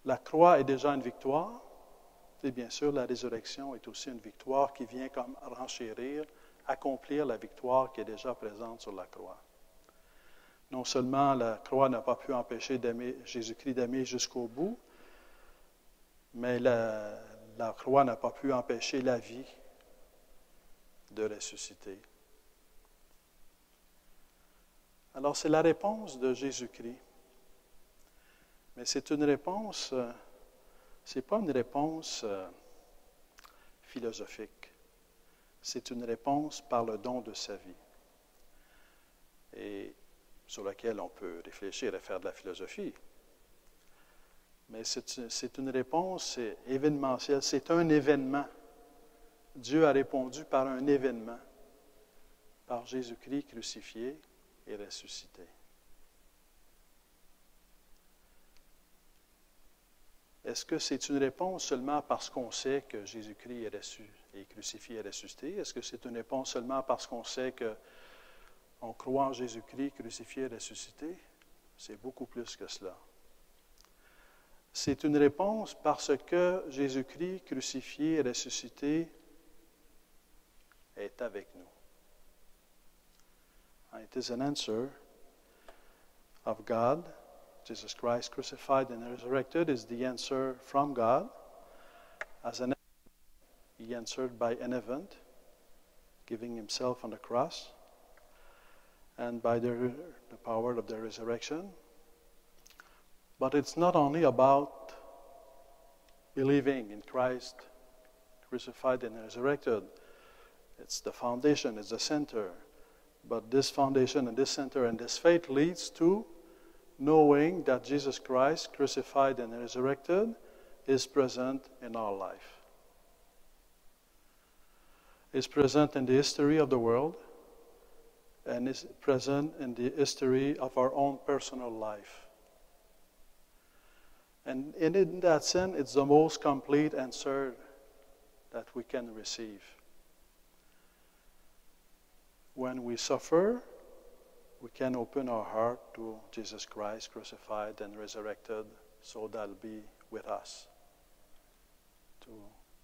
C: La croix est déjà une victoire, et bien sûr, la résurrection est aussi une victoire qui vient comme renchérir, accomplir la victoire qui est déjà présente sur la croix. Non seulement la croix n'a pas pu empêcher Jésus-Christ d'aimer jusqu'au bout, mais la croix n'a pas pu empêcher la vie de ressusciter. Alors, c'est la réponse de Jésus-Christ. Mais c'est une réponse, c'est pas une réponse philosophique. C'est une réponse par le don de sa vie. Et sur laquelle on peut réfléchir et faire de la philosophie. Mais c'est une réponse événementielle. C'est un événement. Dieu a répondu par un événement, par Jésus-Christ crucifié et ressuscité. Est-ce que c'est une réponse seulement parce qu'on sait que Jésus-Christ est crucifié et ressuscité? Est-ce que c'est une réponse seulement parce qu'on sait qu'on croit en Jésus-Christ crucifié et ressuscité? C'est beaucoup plus que cela. C'est une réponse parce que Jésus-Christ crucifié et ressuscité est avec nous. It is an answer of God. Jesus Christ crucified and resurrected is the answer from God. As an He answered by an event, giving Himself on the cross, and by the power of the resurrection. But it's not only about believing in Christ crucified and resurrected. It's the foundation, it's the center. But this foundation and this center and this faith leads to knowing that Jesus Christ crucified and resurrected is present in our life. Is present in the history of the world and is present in the history of our own personal life. And in that sense, it's the most complete answer that we can receive. When we suffer, we can open our heart to Jesus Christ crucified and resurrected, so that He'll be with us, to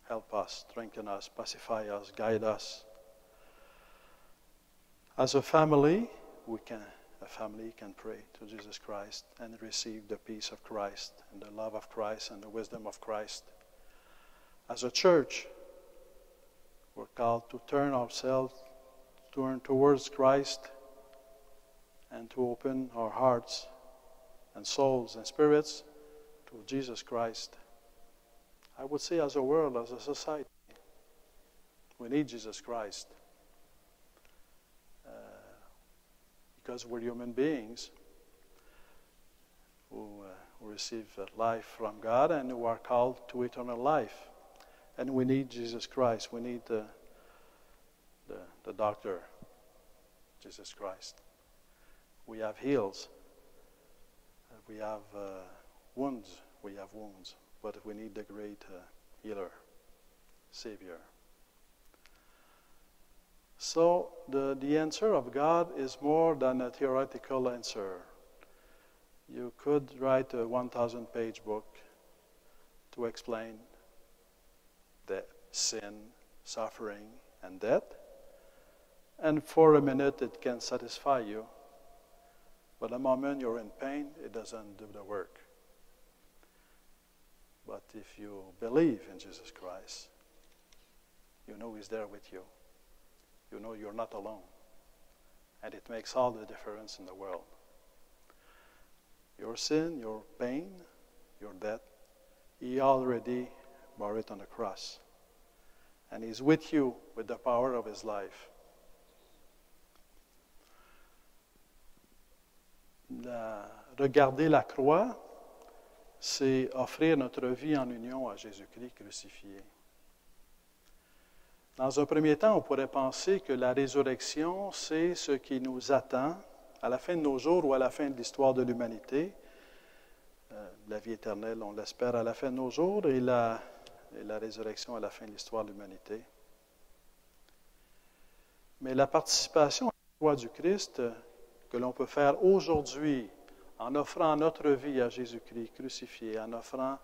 C: help us, strengthen us, pacify us, guide us. As a family can pray to Jesus Christ and receive the peace of Christ and the love of Christ and the wisdom of Christ. As a church, we're called to turn towards Christ and to open our hearts and souls and spirits to Jesus Christ. I would say as a world, as a society, we need Jesus Christ. because we're human beings who receive life from God and who are called to eternal life. And we need Jesus Christ. We need the doctor, Jesus Christ. We have heals. We have wounds. We have wounds. But we need the great healer, Savior. So the answer of God is more than a theoretical answer. You could write a 1,000-page book to explain the sin, suffering, and death. And for a minute it can satisfy you. But the moment you're in pain, it doesn't do the work. But if you believe in Jesus Christ, you know He's there with you. You know you're not alone. And it makes all the difference in the world. Your sin, your pain, your death, He already bore it on the cross. And He's with you with the power of His life. Regarder la croix, c'est offrir notre vie en union à Jésus-Christ crucifié. Dans un premier temps, on pourrait penser que la résurrection, c'est ce qui nous attend à la fin de nos jours ou à la fin de l'histoire de l'humanité. La vie éternelle, on l'espère à la fin de nos jours, et la résurrection à la fin de l'histoire de l'humanité. Mais la participation à la croix du Christ que l'on peut faire aujourd'hui en offrant notre vie à Jésus-Christ crucifié, en offrant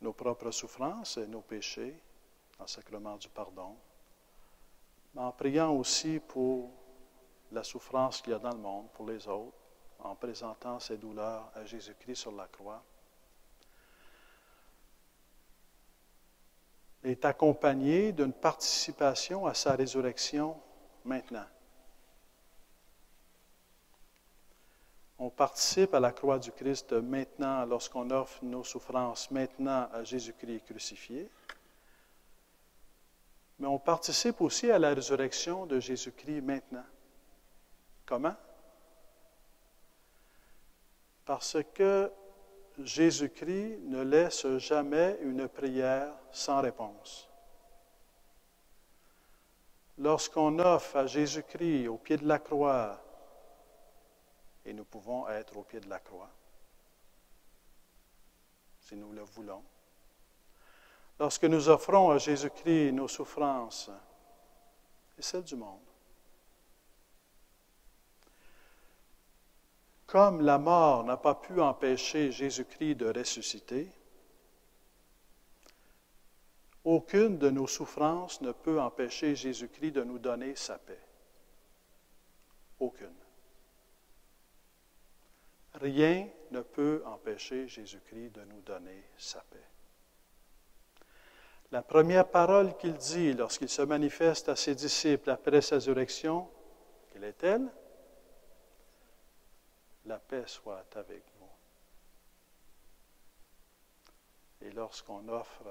C: nos propres souffrances et nos péchés, en sacrement du pardon, mais en priant aussi pour la souffrance qu'il y a dans le monde, pour les autres, en présentant ces douleurs à Jésus-Christ sur la croix, est accompagné d'une participation à sa résurrection maintenant. On participe à la croix du Christ maintenant lorsqu'on offre nos souffrances maintenant à Jésus-Christ crucifié. Mais on participe aussi à la résurrection de Jésus-Christ maintenant. Comment? Parce que Jésus-Christ ne laisse jamais une prière sans réponse. Lorsqu'on offre à Jésus-Christ au pied de la croix, et nous pouvons être au pied de la croix, si nous le voulons. Lorsque nous offrons à Jésus-Christ nos souffrances et celles du monde, comme la mort n'a pas pu empêcher Jésus-Christ de ressusciter, aucune de nos souffrances ne peut empêcher Jésus-Christ de nous donner sa paix. Aucune. Rien ne peut empêcher Jésus-Christ de nous donner sa paix. La première parole qu'il dit lorsqu'il se manifeste à ses disciples après sa résurrection, quelle est-elle? La paix soit avec vous. Et lorsqu'on offre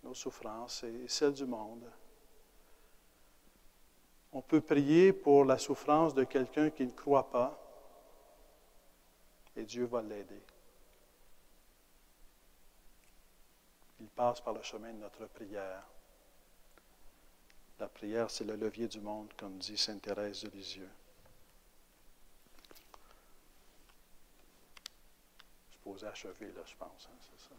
C: nos souffrances et celles du monde, on peut prier pour la souffrance de quelqu'un qui ne croit pas, et Dieu va l'aider. Il passe par le chemin de notre prière. La prière, c'est le levier du monde, comme dit sainte Thérèse de Lisieux. Je suis posé achever, là, je pense. Hein, c'est ça.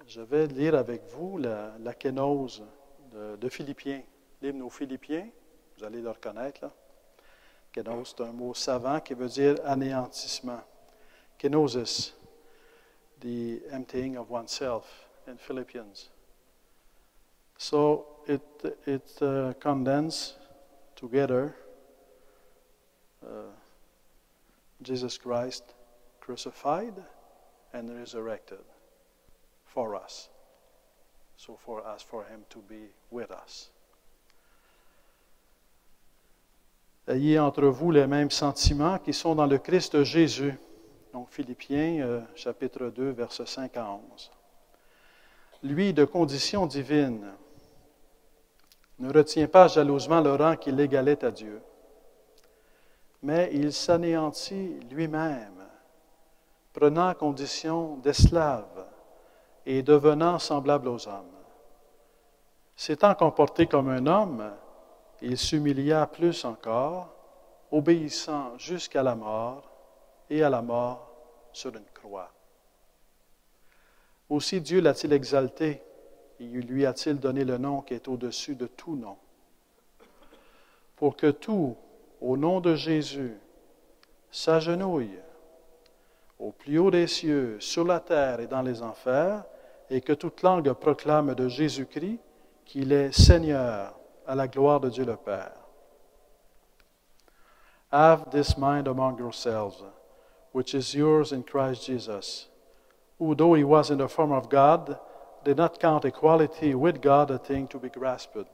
C: Je vais lire avec vous la kénose de Philippiens. Livre aux Philippiens, vous allez le reconnaître, là. Kénose, c'est un mot savant qui veut dire anéantissement. Kenosis, the emptying of oneself in Philippians. So it condenses together Jesus Christ crucified and resurrected for us. So for Him to be with us. Ayez entre vous les mêmes sentiments qui sont dans le Christ Jésus. Donc, Philippiens, chapitre 2, versets 5 à 11. Lui, de condition divine, ne retient pas jalousement le rang qui l'égalait à Dieu, mais il s'anéantit lui-même, prenant condition d'esclave et devenant semblable aux hommes. S'étant comporté comme un homme, il s'humilia plus encore, obéissant jusqu'à la mort et à la mort sur une croix. Aussi Dieu l'a-t-il exalté et lui a-t-il donné le nom qui est au-dessus de tout nom, pour que tout, au nom de Jésus, s'agenouille au plus haut des cieux, sur la terre et dans les enfers, et que toute langue proclame de Jésus-Christ qu'il est Seigneur à la gloire de Dieu le Père. Have this mind among yourselves, which is yours in Christ Jesus, who, though he was in the form of God, did not count equality with God a thing to be grasped,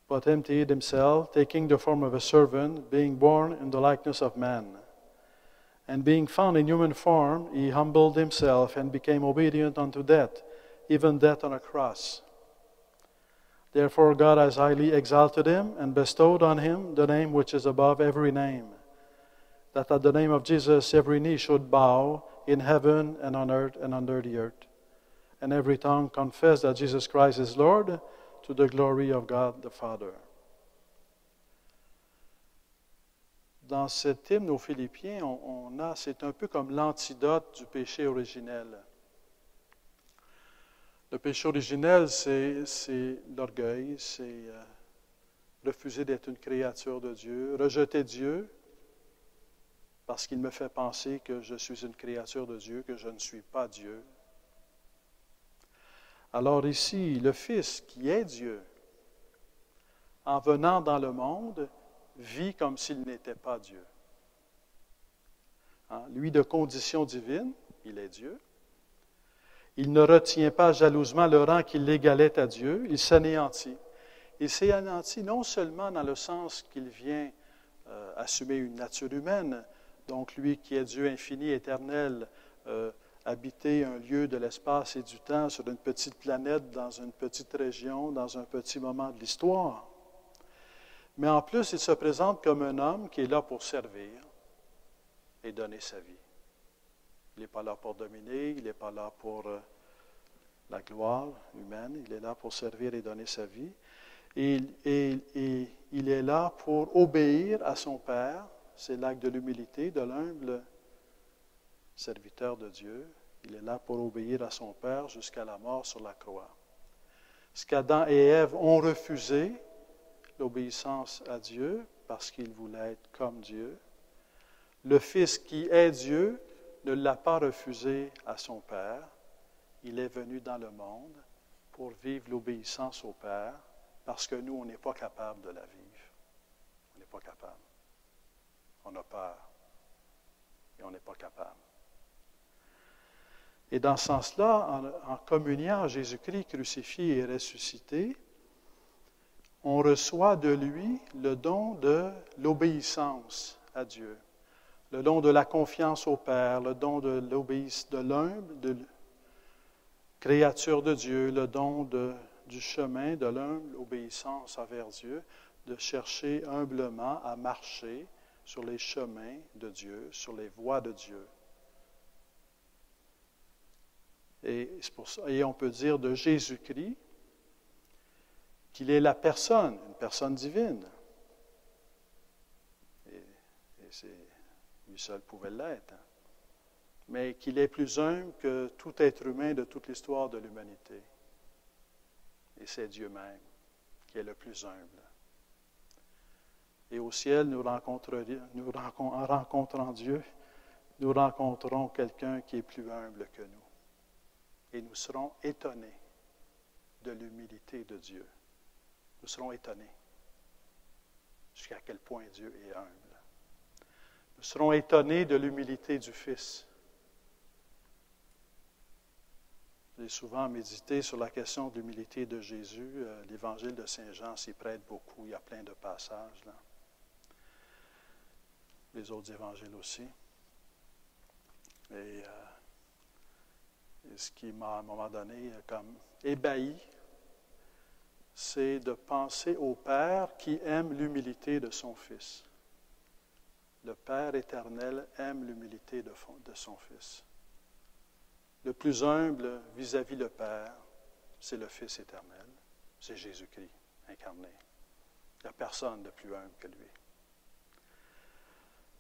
C: but emptied himself, taking the form of a servant, being born in the likeness of man. And being found in human form, he humbled himself and became obedient unto death, even death on a cross. Therefore God has highly exalted him and bestowed on him the name which is above every name, that at the name of Jesus every knee should bow in heaven and on earth and under the earth, and every tongue confess that Jesus Christ is Lord, to the glory of God the Father. Dans cet hymne aux Philippiens, c'est un peu comme l'antidote du péché originel. Le péché originel, c'est l'orgueil, c'est refuser d'être une créature de Dieu, rejeter Dieu, parce qu'il me fait penser que je suis une créature de Dieu, que je ne suis pas Dieu. Alors ici, le Fils qui est Dieu, en venant dans le monde, vit comme s'il n'était pas Dieu. Lui, de condition divine, il est Dieu. Il ne retient pas jalousement le rang qui l'égalait à Dieu, il s'anéantit. Il s'anéantit non seulement dans le sens qu'il vient assumer une nature humaine, donc lui qui est Dieu infini, éternel, habiter un lieu de l'espace et du temps sur une petite planète, dans une petite région, dans un petit moment de l'histoire. Mais en plus, il se présente comme un homme qui est là pour servir et donner sa vie. Il n'est pas là pour dominer, il n'est pas là pour la gloire humaine, il est là pour servir et donner sa vie. Et il est là pour obéir à son Père, c'est l'acte de l'humilité, de l'humble serviteur de Dieu. Il est là pour obéir à son Père jusqu'à la mort sur la croix. Ce qu'Adam et Ève ont refusé, l'obéissance à Dieu, parce qu'ils voulaient être comme Dieu, le Fils qui est Dieu ne l'a pas refusé à son Père. Il est venu dans le monde pour vivre l'obéissance au Père, parce que nous, on n'est pas capable de la vivre. On n'est pas capable. On a peur. Et on n'est pas capable. Et dans ce sens-là, en communiant à Jésus-Christ crucifié et ressuscité, on reçoit de lui le don de l'obéissance à Dieu, le don de la confiance au Père, le don de l'obéissance de l'humble, de créature de Dieu, le don du chemin, de l'humble obéissance envers Dieu, de chercher humblement à marcher sur les chemins de Dieu, sur les voies de Dieu. Et c'est pour ça, et on peut dire de Jésus-Christ qu'il est la personne, une personne divine. Et lui seul pouvait l'être. Mais qu'il est plus humble que tout être humain de toute l'histoire de l'humanité. Et c'est Dieu même qui est le plus humble. Et au ciel, en rencontrant Dieu, nous rencontrons quelqu'un qui est plus humble que nous. Et nous serons étonnés de l'humilité de Dieu. Nous serons étonnés jusqu'à quel point Dieu est humble. Nous serons étonnés de l'humilité du Fils. J'ai souvent médité sur la question de l'humilité de Jésus. L'Évangile de Saint Jean s'y prête beaucoup. Il y a plein de passages là. Les autres évangiles aussi. Et ce qui m'a, à un moment donné, comme ébahi, c'est de penser au Père qui aime l'humilité de son Fils. Le Père éternel aime l'humilité de son Fils. Le plus humble vis-à-vis le Père, c'est le Fils éternel, c'est Jésus-Christ incarné. Il n'y a personne de plus humble que lui.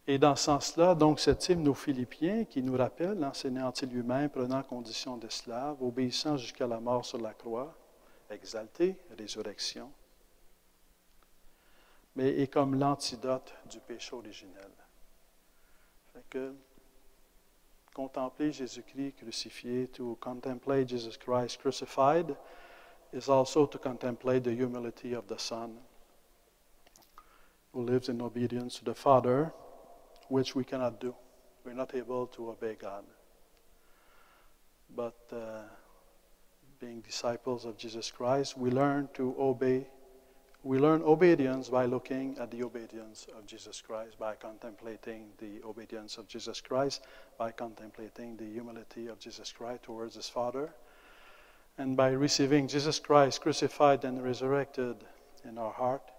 C: Et dans ce sens-là, donc, cet hymne aux Philippiens qui nous rappelle, s'anéantit lui-même, prenant condition d'esclave, obéissant jusqu'à la mort sur la croix, exalté, résurrection, mais est comme l'antidote du péché originel. Fait que contempler Jésus-Christ crucifié, to contemplate Jesus Christ crucified, is also to contemplate the humility of the Son, who lives in obedience to the Father, which we cannot do. We're not able to obey God. But being disciples of Jesus Christ, we learn to obey. We learn obedience by looking at the obedience of Jesus Christ, by contemplating the obedience of Jesus Christ, by contemplating the humility of Jesus Christ towards his Father, and by receiving Jesus Christ crucified and resurrected in our heart,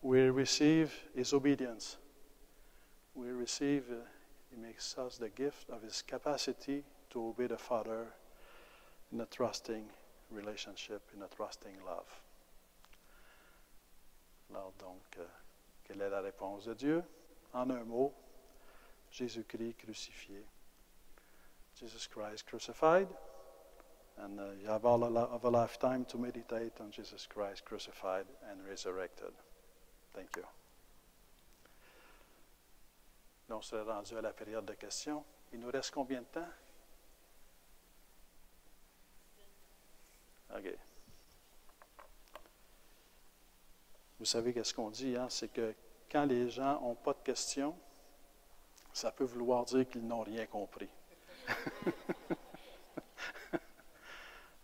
C: we receive his obedience. We receive, he makes us the gift of his capacity to obey the Father in a trusting relationship, in a trusting love. Alors donc, quelle est la réponse de Dieu? En un mot, Jésus-Christ crucifié. Jesus Christ crucified, and you have all of a lifetime to meditate on Jesus Christ crucified and resurrected. Thank you. Donc, on serait rendu à la période de questions. Il nous reste combien de temps? OK. Vous savez qu'est-ce qu'on dit, c'est que quand les gens n'ont pas de questions, ça peut vouloir dire qu'ils n'ont rien compris.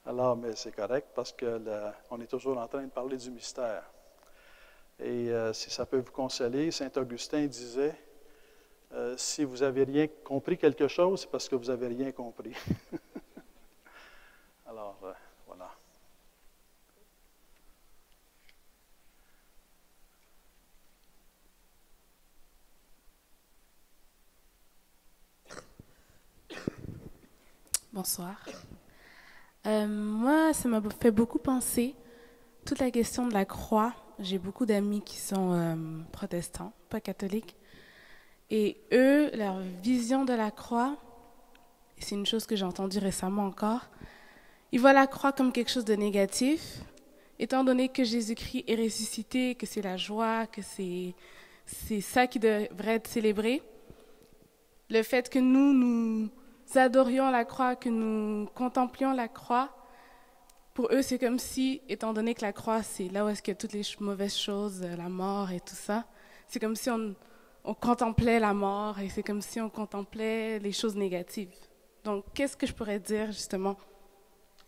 C: Alors, mais c'est correct parce qu'on est toujours en train de parler du mystère. Et si ça peut vous consoler, saint Augustin disait, si vous n'avez rien compris quelque chose, c'est parce que vous n'avez rien compris. Alors, voilà.
E: Bonsoir. Moi, ça m'a fait beaucoup penser, toute la question de la croix. J'ai beaucoup d'amis qui sont protestants, pas catholiques. Et eux, leur vision de la croix, et c'est une chose que j'ai entendue récemment encore, ils voient la croix comme quelque chose de négatif, étant donné que Jésus-Christ est ressuscité, que c'est la joie, que c'est ça qui devrait être célébré. Le fait que nous adorions la croix, que nous contemplions la croix, pour eux, c'est comme si, étant donné que la croix, c'est là où est-ce qu'il y a toutes les mauvaises choses, la mort et tout ça, c'est comme si on contemplait la mort et c'est comme si on contemplait les choses négatives. Donc, qu'est-ce que je pourrais dire, justement?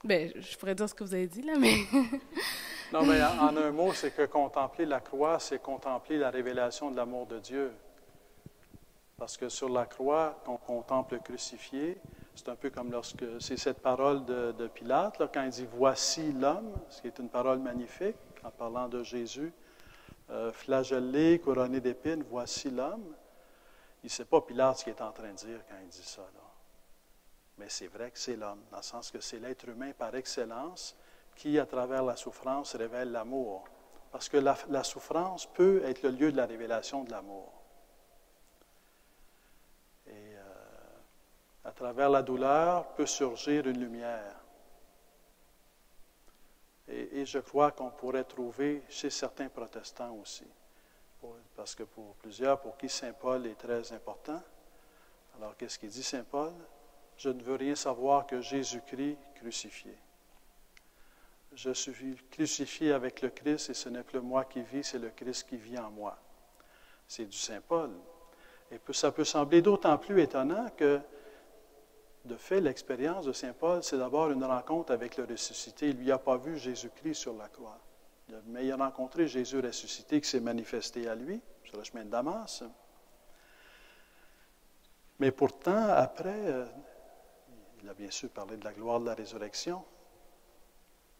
E: Bien, je pourrais dire ce que vous avez dit, là, mais...
C: Non, mais en un mot, c'est que contempler la croix, c'est contempler la révélation de l'amour de Dieu. Parce que sur la croix, on contemple le crucifié. C'est un peu comme lorsque c'est cette parole de Pilate, là, quand il dit « Voici l'homme », ce qui est une parole magnifique, en parlant de Jésus, flagellé, couronné d'épines, « Voici l'homme ». Il ne sait pas Pilate ce qu'il est en train de dire quand il dit ça, là. Mais c'est vrai que c'est l'homme, dans le sens que c'est l'être humain par excellence qui, à travers la souffrance, révèle l'amour. Parce que la souffrance peut être le lieu de la révélation de l'amour. Et à travers la douleur peut surgir une lumière. Et je crois qu'on pourrait trouver chez certains protestants aussi. Parce que pour plusieurs, pour qui saint Paul est très important. Alors, qu'est-ce qu'il dit, saint Paul? Je ne veux rien savoir que Jésus-Christ crucifié. Je suis crucifié avec le Christ et ce n'est plus moi qui vis, c'est le Christ qui vit en moi. C'est du saint Paul. Et ça peut sembler d'autant plus étonnant que, de fait, l'expérience de saint Paul, c'est d'abord une rencontre avec le ressuscité. Il ne lui a pas vu Jésus-Christ sur la croix. Mais il a rencontré Jésus ressuscité qui s'est manifesté à lui, sur le chemin de Damas. Mais pourtant, après, il a bien sûr parlé de la gloire de la résurrection.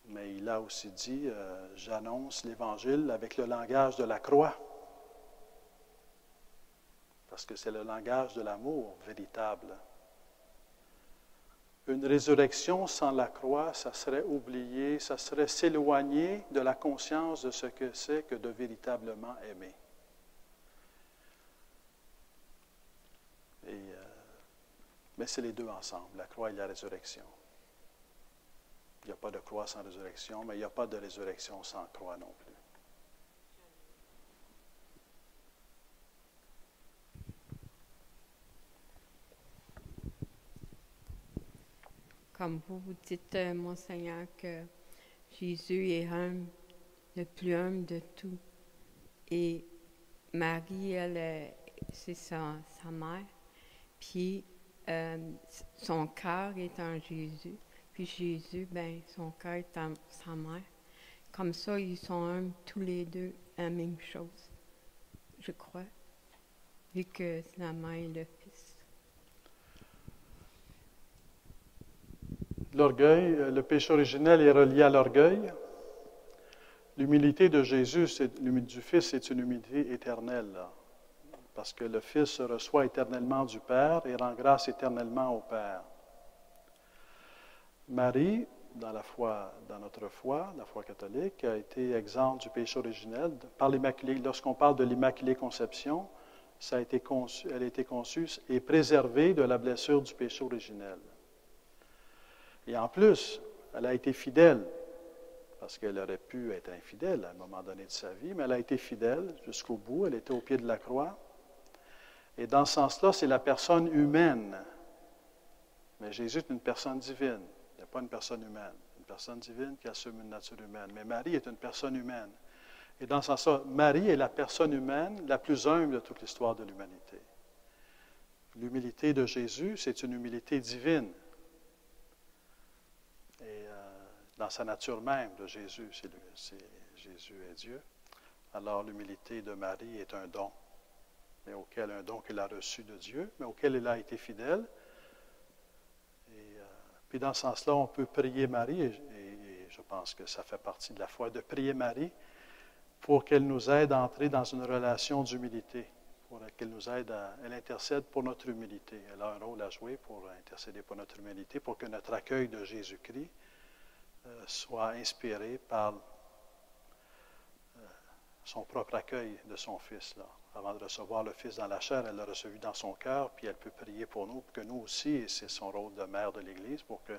C: Mais il a aussi dit, j'annonce l'Évangile avec le langage de la croix. Parce que c'est le langage de l'amour véritable. Une résurrection sans la croix, ça serait oublier, ça serait s'éloigner de la conscience de ce que c'est que de véritablement aimer. Mais c'est les deux ensemble, la croix et la résurrection. Il n'y a pas de croix sans résurrection, mais il n'y a pas de résurrection sans croix non plus.
F: Comme vous dites, Monseigneur, que Jésus est humble, le plus humble de tout. Et Marie, elle, c'est sa mère. Puis, son cœur est en Jésus. Puis Jésus, son cœur est en sa mère. Comme ça, ils sont humbles tous les deux, la même chose, je crois, vu que c'est la mère et le Fils.
C: L'orgueil, le péché originel est relié à l'orgueil. L'humilité de Jésus, du Fils, c'est une humilité éternelle, là, parce que le Fils reçoit éternellement du Père et rend grâce éternellement au Père. Marie, dans notre foi, la foi catholique, a été exempte du péché originel par l'Immaculée. Lorsqu'on parle de l'Immaculée Conception, elle a été conçue et préservée de la blessure du péché originel. Et en plus, elle a été fidèle, parce qu'elle aurait pu être infidèle à un moment donné de sa vie, mais elle a été fidèle jusqu'au bout, elle était au pied de la croix. Et dans ce sens-là, c'est la personne humaine. Mais Jésus est une personne divine, il n'est pas une personne humaine. Une personne divine qui assume une nature humaine. Mais Marie est une personne humaine. Et dans ce sens-là, Marie est la personne humaine la plus humble de toute l'histoire de l'humanité. L'humilité de Jésus, c'est une humilité divine. Et dans sa nature même de Jésus, Jésus est Dieu. Alors l'humilité de Marie est un don, un don qu'elle a reçu de Dieu, mais auquel elle a été fidèle. Et puis dans ce sens-là, on peut prier Marie, et je pense que ça fait partie de la foi, de prier Marie pour qu'elle nous aide à entrer dans une relation d'humilité, pour qu'elle nous aide elle intercède pour notre humilité. Elle a un rôle à jouer pour intercéder pour notre humilité, pour que notre accueil de Jésus-Christ soit inspiré par son propre accueil de son Fils. Là. Avant de recevoir le Fils dans la chair, elle l'a reçu dans son cœur, puis elle peut prier pour nous, pour que nous aussi, et c'est son rôle de mère de l'Église, pour que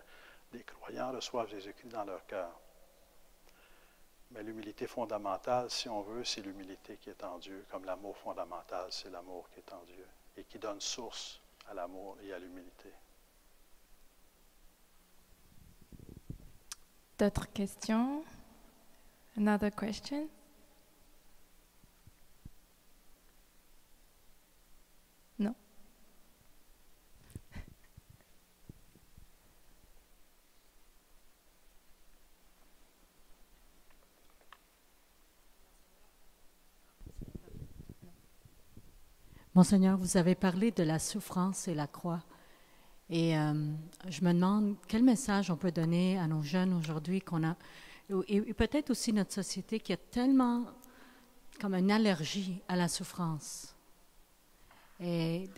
C: les croyants reçoivent Jésus-Christ dans leur cœur. Mais l'humilité fondamentale, si on veut, c'est l'humilité qui est en Dieu, comme l'amour fondamental, c'est l'amour qui est en Dieu, et qui donne source à l'amour et à l'humilité.
G: D'autres questions? Another question? Non?
H: Monseigneur, vous avez parlé de la souffrance et la croix. Et je me demande quel message on peut donner à nos jeunes aujourd'hui et peut-être aussi notre société qui a tellement comme une allergie à la souffrance. Et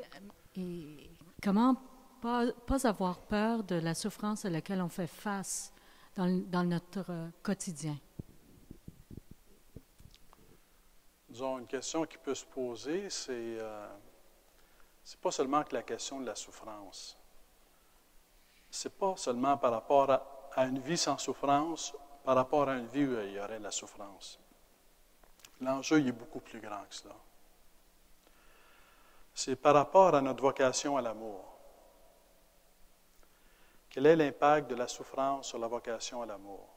H: comment pas avoir peur de la souffrance à laquelle on fait face dans notre quotidien.
C: Disons, une question qui peut se poser, c'est pas seulement que la question de la souffrance. C'est pas seulement par rapport à une vie sans souffrance, par rapport à une vie où il y aurait de la souffrance. L'enjeu il est beaucoup plus grand que cela. C'est par rapport à notre vocation à l'amour. Quel est l'impact de la souffrance sur la vocation à l'amour?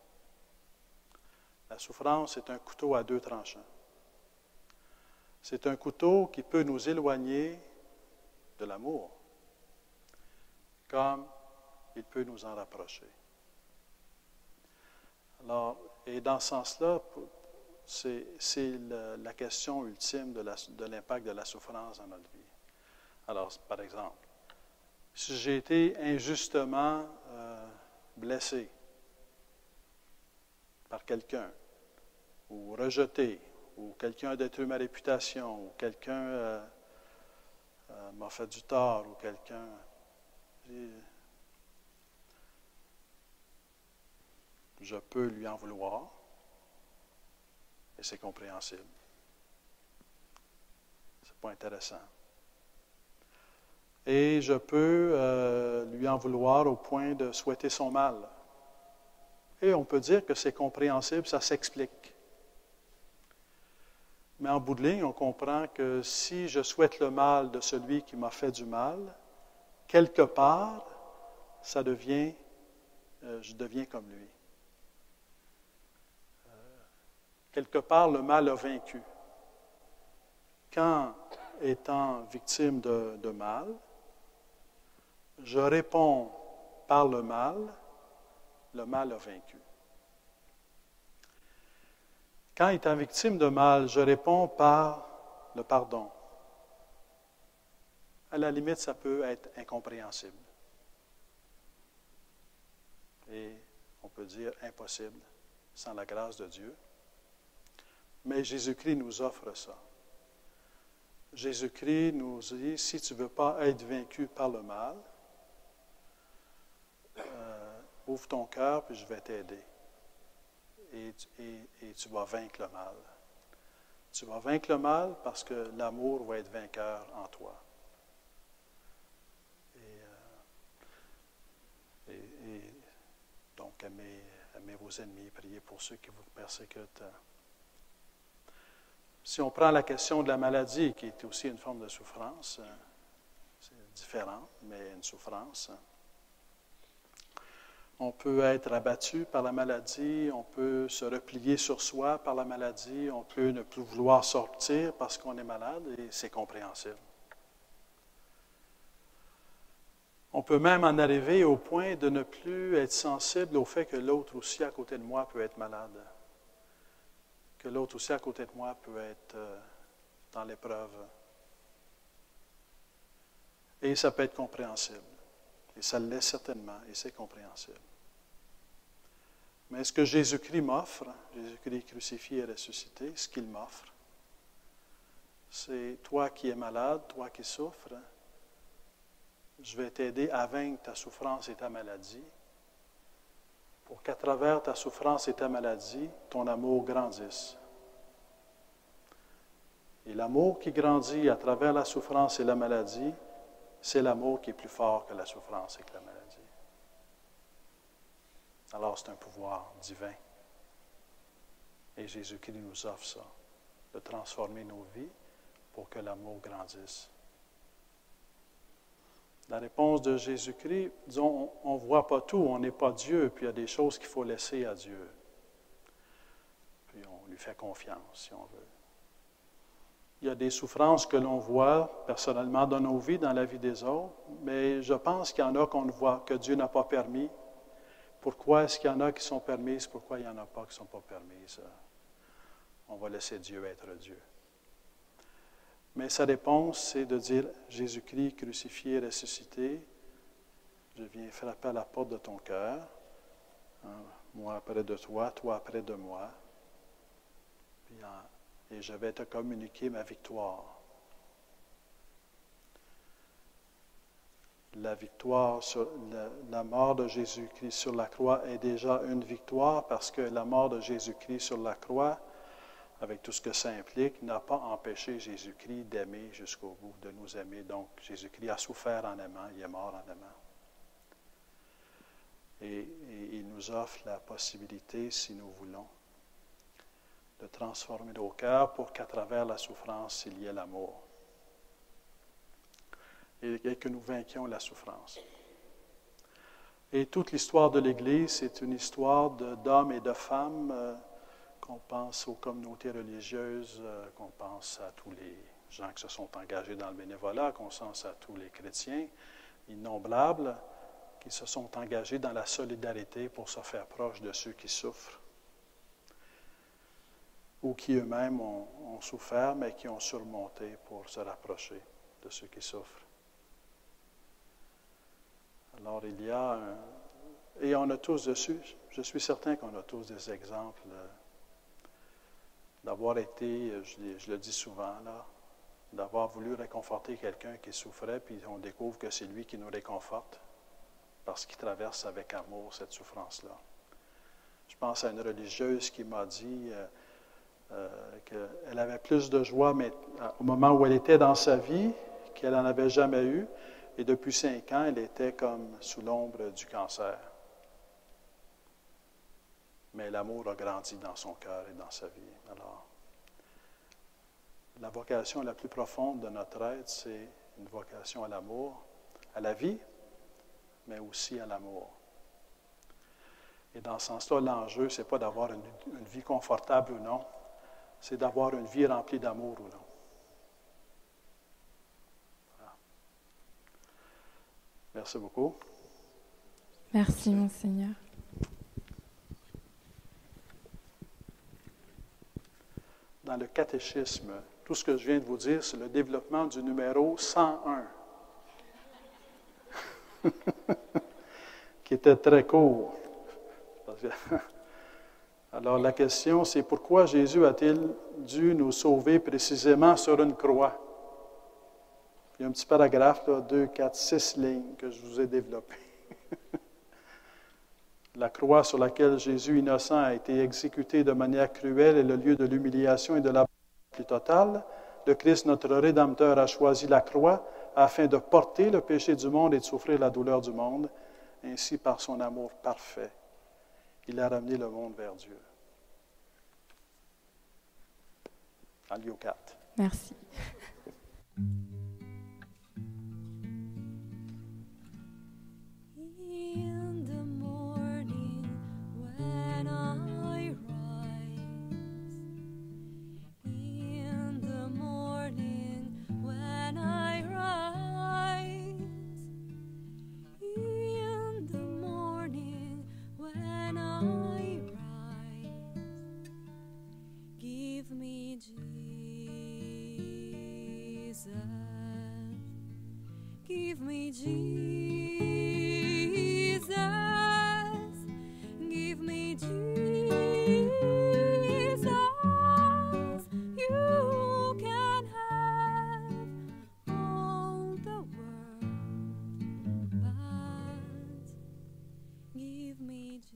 C: La souffrance est un couteau à deux tranchants. C'est un couteau qui peut nous éloigner de l'amour, comme il peut nous en rapprocher. Alors, et dans ce sens-là, c'est la question ultime de l'impact de la souffrance dans notre vie. Alors, par exemple, si j'ai été injustement blessé, par quelqu'un, ou rejeté, ou quelqu'un a détruit ma réputation, ou quelqu'un m'a fait du tort, ou quelqu'un... Je peux lui en vouloir, et c'est compréhensible. C'est pas intéressant. Et je peux lui en vouloir au point de souhaiter son mal. Et on peut dire que c'est compréhensible, ça s'explique. Mais en bout de ligne, on comprend que si je souhaite le mal de celui qui m'a fait du mal, quelque part, je deviens comme lui. Quelque part, le mal a vaincu. Quand, étant victime de mal, je réponds par le mal a vaincu. Quand, étant victime de mal, je réponds par le pardon, à la limite, ça peut être incompréhensible. Et on peut dire impossible sans la grâce de Dieu. Mais Jésus-Christ nous offre ça. Jésus-Christ nous dit, si tu ne veux pas être vaincu par le mal, ouvre ton cœur, puis je vais t'aider. Et tu vas vaincre le mal. Tu vas vaincre le mal parce que l'amour va être vainqueur en toi. Et donc, aimez vos ennemis, priez pour ceux qui vous persécutent. Si on prend la question de la maladie, qui est aussi une forme de souffrance, c'est différent, mais une souffrance. On peut être abattu par la maladie, on peut se replier sur soi par la maladie, on peut ne plus vouloir sortir parce qu'on est malade, et c'est compréhensible. On peut même en arriver au point de ne plus être sensible au fait que l'autre aussi à côté de moi peut être malade, que l'autre aussi à côté de moi peut être dans l'épreuve. Et ça peut être compréhensible. Et ça l'est certainement, et c'est compréhensible. Mais ce que Jésus-Christ m'offre, Jésus-Christ crucifié et ressuscité, ce qu'il m'offre, c'est toi qui es malade, toi qui souffres, je vais t'aider à vaincre ta souffrance et ta maladie, pour qu'à travers ta souffrance et ta maladie, ton amour grandisse. Et l'amour qui grandit à travers la souffrance et la maladie, c'est l'amour qui est plus fort que la souffrance et que la maladie. Alors c'est un pouvoir divin. Et Jésus-Christ nous offre ça, de transformer nos vies pour que l'amour grandisse. La réponse de Jésus-Christ, disons, on ne voit pas tout, on n'est pas Dieu, puis il y a des choses qu'il faut laisser à Dieu. Puis on lui fait confiance, si on veut. Il y a des souffrances que l'on voit personnellement dans nos vies, dans la vie des autres, mais je pense qu'il y en a qu'on ne voit, que Dieu n'a pas permis. Pourquoi est-ce qu'il y en a qui sont permises? Pourquoi il n'y en a pas qui ne sont pas permises? On va laisser Dieu être Dieu. Mais sa réponse, c'est de dire, Jésus-Christ crucifié et ressuscité, je viens frapper à la porte de ton cœur, moi près de toi, toi près de moi, et je vais te communiquer ma victoire. La victoire, la mort de Jésus-Christ sur la croix est déjà une victoire parce que la mort de Jésus-Christ sur la croix, avec tout ce que ça implique, n'a pas empêché Jésus-Christ d'aimer jusqu'au bout, de nous aimer. Donc, Jésus-Christ a souffert en aimant, il est mort en aimant. Et il nous offre la possibilité, si nous voulons, de transformer nos cœurs pour qu'à travers la souffrance, il y ait l'amour. Et que nous vainquions la souffrance. Et toute l'histoire de l'Église, c'est une histoire d'hommes et de femmes, qu'on pense aux communautés religieuses, qu'on pense à tous les gens qui se sont engagés dans le bénévolat, qu'on pense à tous les chrétiens innombrables qui se sont engagés dans la solidarité pour se faire proche de ceux qui souffrent ou qui eux-mêmes ont souffert, mais qui ont surmonté pour se rapprocher de ceux qui souffrent. Alors il y a et on a tous je suis certain qu'on a tous des exemples d'avoir été, je le dis souvent, là, d'avoir voulu réconforter quelqu'un qui souffrait, puis on découvre que c'est lui qui nous réconforte parce qu'il traverse avec amour cette souffrance-là. Je pense à une religieuse qui m'a dit qu'elle avait plus de joie mais, au moment où elle était dans sa vie qu'elle n'en avait jamais eu, et depuis 5 ans, elle était comme sous l'ombre du cancer. Mais l'amour a grandi dans son cœur et dans sa vie. Alors, la vocation la plus profonde de notre être, c'est une vocation à l'amour, à la vie, mais aussi à l'amour. Et dans ce sens-là, l'enjeu, ce n'est pas d'avoir une vie confortable ou non, c'est d'avoir une vie remplie d'amour ou non. Voilà. Merci beaucoup.
G: Merci, Monseigneur.
C: Dans le catéchisme, tout ce que je viens de vous dire, c'est le développement du numéro 101, qui était très court. Alors la question, c'est pourquoi Jésus a-t-il dû nous sauver précisément sur une croix? Il y a un petit paragraphe, là, 2, 4, 6 lignes que je vous ai développé. La croix sur laquelle Jésus innocent a été exécuté de manière cruelle est le lieu de l'humiliation et de la plus totale. Le Christ, notre Rédempteur, a choisi la croix afin de porter le péché du monde et de souffrir la douleur du monde. Ainsi, par son amour parfait, il a ramené le monde vers Dieu. En Lio 4.
G: Merci.
I: In the morning when I rise, in the morning when I rise, in the morning when I rise, give me Jesus, give me Jesus. Give me Jesus, you can have all the world, but give me Jesus.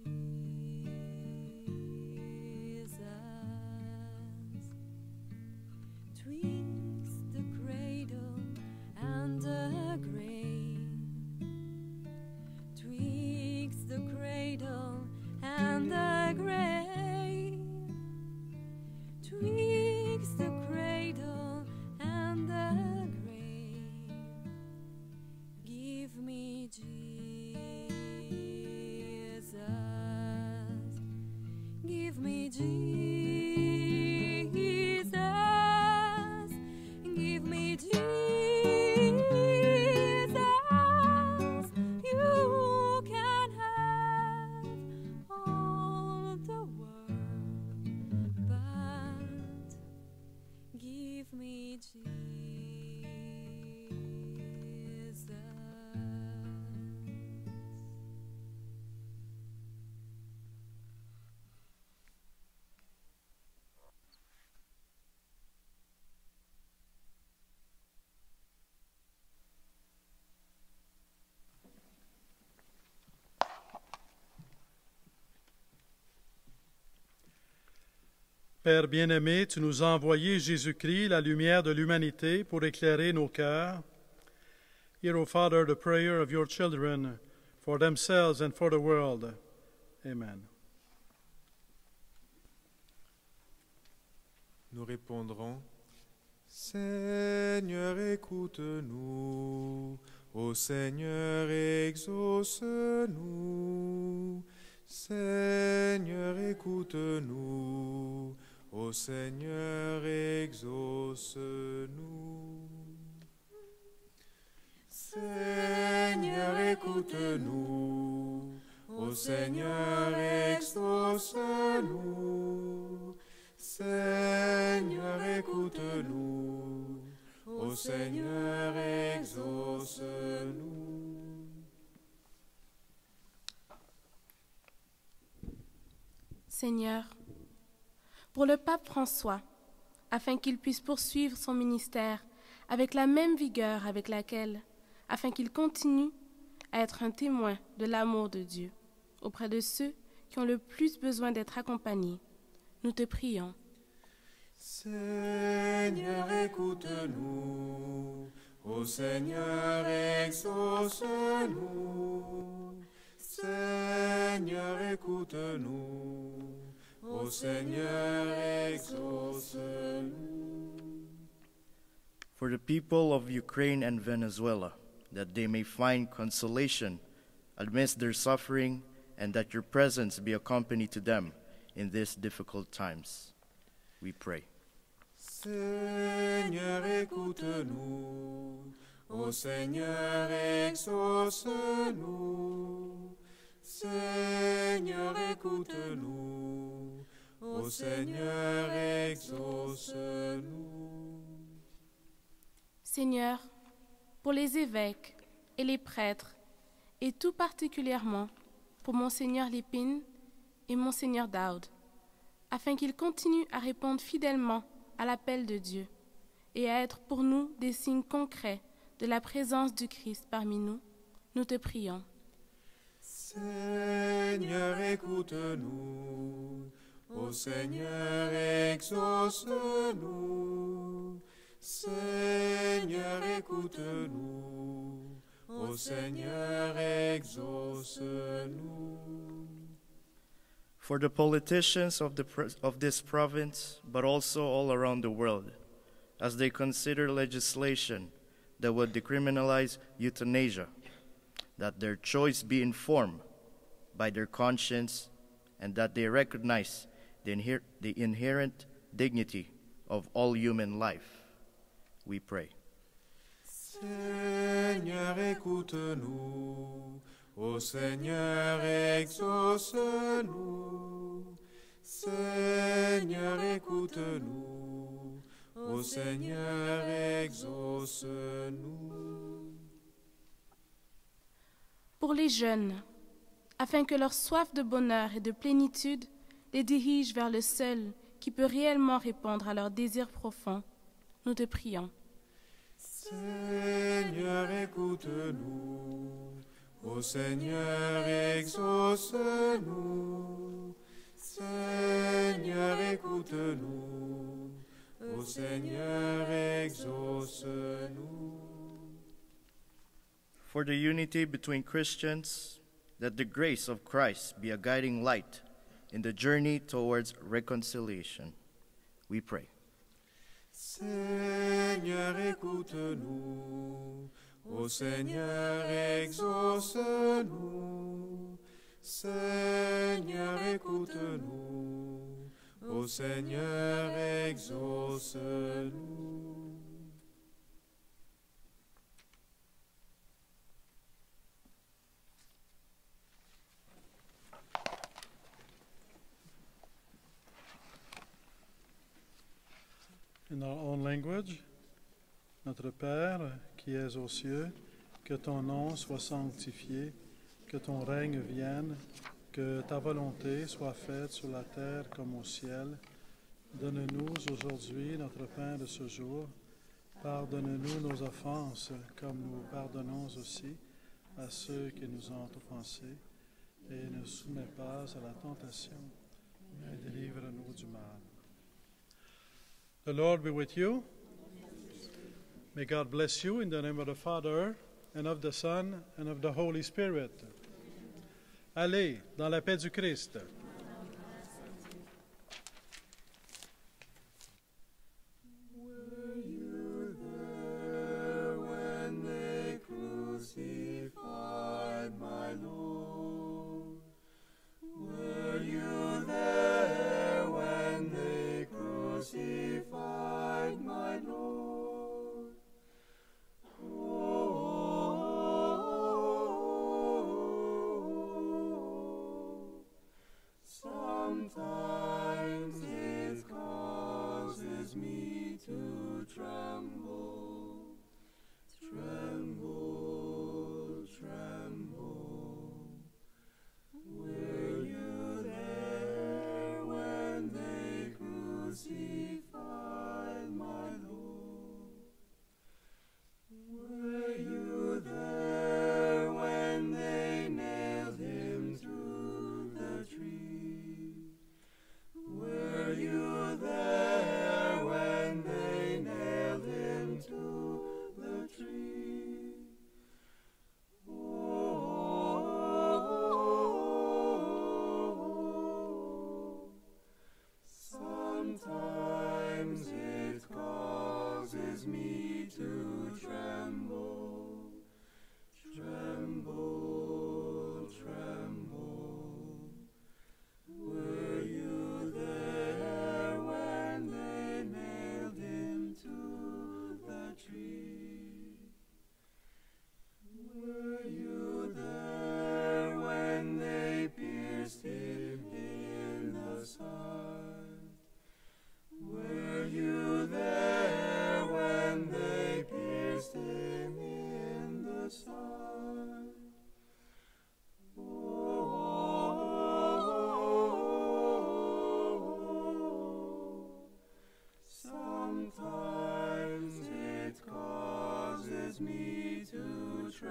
I: Twixt the cradle and the grave, twixt the cradle and the grave, twixt the cradle and the grave, give me Jesus, give me Jesus, give me Jesus. You can have all the world, but give me Jesus.
C: Père bien-aimé, tu nous as envoyé Jésus-Christ, la lumière de l'humanité, pour éclairer nos cœurs. Hear, O Father, the prayer of your children, for themselves and for the world. Amen.
B: Nous répondrons, Seigneur, écoute-nous. Ô Seigneur, exauce-nous. Seigneur, écoute-nous. Ô Seigneur, exauce-nous. Seigneur, écoute-nous. Ô Seigneur, exauce-nous. Seigneur, écoute-nous. Ô Seigneur, exauce-nous.
E: Seigneur, pour le pape François, afin qu'il puisse poursuivre son ministère avec la même vigueur avec laquelle, afin qu'il continue à être un témoin de l'amour de Dieu auprès de ceux qui ont le plus besoin d'être accompagnés. Nous te prions.
B: Seigneur, écoute-nous. Ô Seigneur, exauce-nous. Seigneur, écoute-nous. Ô Seigneur, exauce-nous.
J: For the people of Ukraine and Venezuela, that they may find consolation amidst their suffering, and that your presence be accompanied to them in these difficult times. We pray.
B: Seigneur, écoute-nous. Ô Seigneur, exauce-nous. Seigneur, écoute-nous. Ô Seigneur, exauce-nous.
E: Seigneur, pour les évêques et les prêtres, et tout particulièrement pour Monseigneur Lépine et Monseigneur Daoud, afin qu'ils continuent à répondre fidèlement à l'appel de Dieu et à être pour nous des signes concrets de la présence du Christ parmi nous, nous te prions.
B: Seigneur, écoute-nous. Ô Seigneur, exauce-nous. Seigneur, écoute-nous. Ô Seigneur, exauce-nous.
J: For the politicians of this province, but also all around the world, as they consider legislation that would decriminalize euthanasia, that their choice be informed by their conscience, and that they recognize the inherent dignity of all human life. We pray.
B: Seigneur, écoute-nous. Ô Seigneur, exauce-nous. Seigneur, écoute-nous. Ô Seigneur, exauce-nous.
E: Pour les jeunes, afin que leur soif de bonheur et de plénitude les dirige vers le seul qui peut réellement répondre à leurs désirs profonds, nous te prions.
B: Seigneur, écoute-nous. Ô Seigneur, exauce-nous. Seigneur, écoute-nous. Ô Seigneur, exauce-nous.
J: For the unity between Christians, that the grace of Christ be a guiding light in the journey towards reconciliation. We pray.
B: Seigneur, écoute-nous. Ô Seigneur, exauce-nous. Seigneur, écoute-nous. Ô Seigneur, exauce-nous.
C: In our own language, Notre Père qui es aux cieux, que ton nom soit sanctifié, que ton règne vienne, que ta volonté soit faite sur la terre comme au ciel. Donne-nous aujourd'hui notre pain de ce jour. Pardonne-nous nos offenses, comme nous pardonnons aussi à ceux qui nous ont offensés. Et ne soumets pas à la tentation, mais délivre-nous du mal. The Lord be with you. May God bless you in the name of the Father, and of the Son, and of the Holy Spirit. Allez, dans la paix du Christ.
B: Were you there when they crucified my Lord? Were you there when they crucified my Lord? Sometimes it causes me to tremble, tremble, tremble. Were you there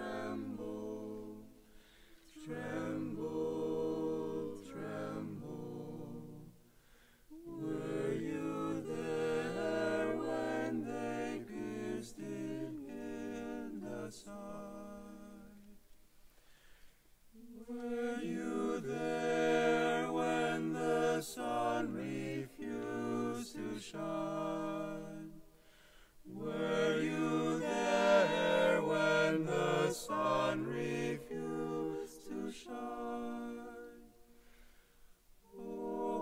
D: tremble, tremble, tremble. Were you there when they pierced it in the side? Were you there when the sun refused to shine? Were you there when the sun refused to shine? Oh,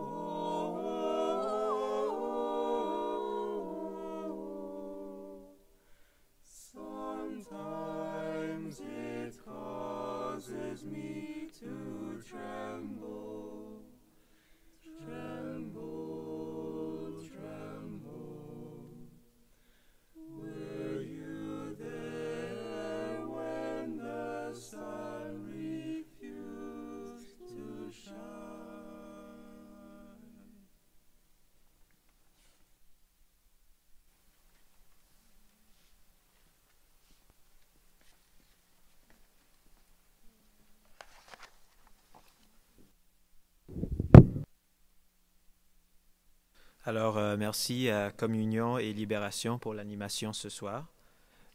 D: sometimes it causes me to tremble, tremble, tremble. Were you there when the sun refused to shine?
A: Alors, merci à Communion et Libération pour l'animation ce soir.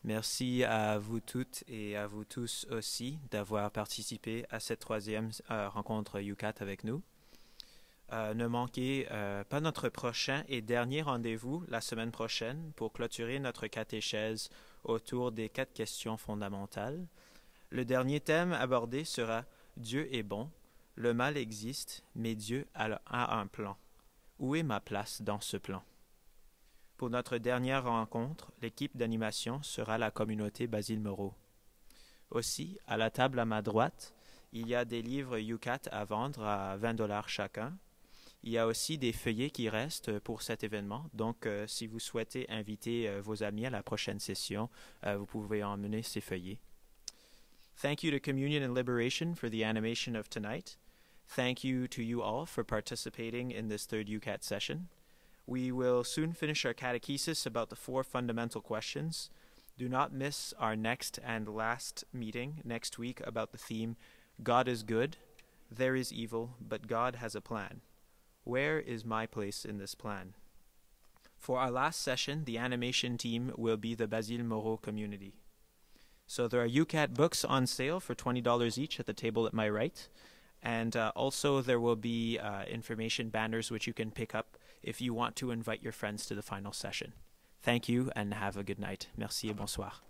A: Merci à vous toutes et à vous tous aussi d'avoir participé à cette troisième rencontre UCAT avec nous. Ne manquez pas notre prochain et dernier rendez-vous la semaine prochaine pour clôturer notre catéchèse autour des 4 questions fondamentales. Le dernier thème abordé sera « Dieu est bon, le mal existe, mais Dieu a un plan. Où est ma place dans ce plan ?» Pour notre dernière rencontre, l'équipe d'animation sera la communauté Basile Moreau. Aussi, à la table à ma droite, il y a des livres UCAT à vendre à 20$ chacun. Il y a aussi des feuillets qui restent pour cet événement. Donc, si vous souhaitez inviter vos amis à la prochaine session, vous pouvez emmener ces feuillets. Thank you to Communion and Liberation for the animation of tonight. Thank you to you all for participating in this third UCAT session. We will soon finish our catechesis about the 4 fundamental questions. Do not miss our next and last meeting next week about the theme, God is good, there is evil, but God has a plan. Where is my place in this plan? For our last session, the animation team will be the Basile Moreau community. So there are UCAT books on sale for $20 each at the table at my right. And also there will be information banners which you can pick up if you want to invite your friends to the final session. Thank you and have a good night. Merci et bonsoir.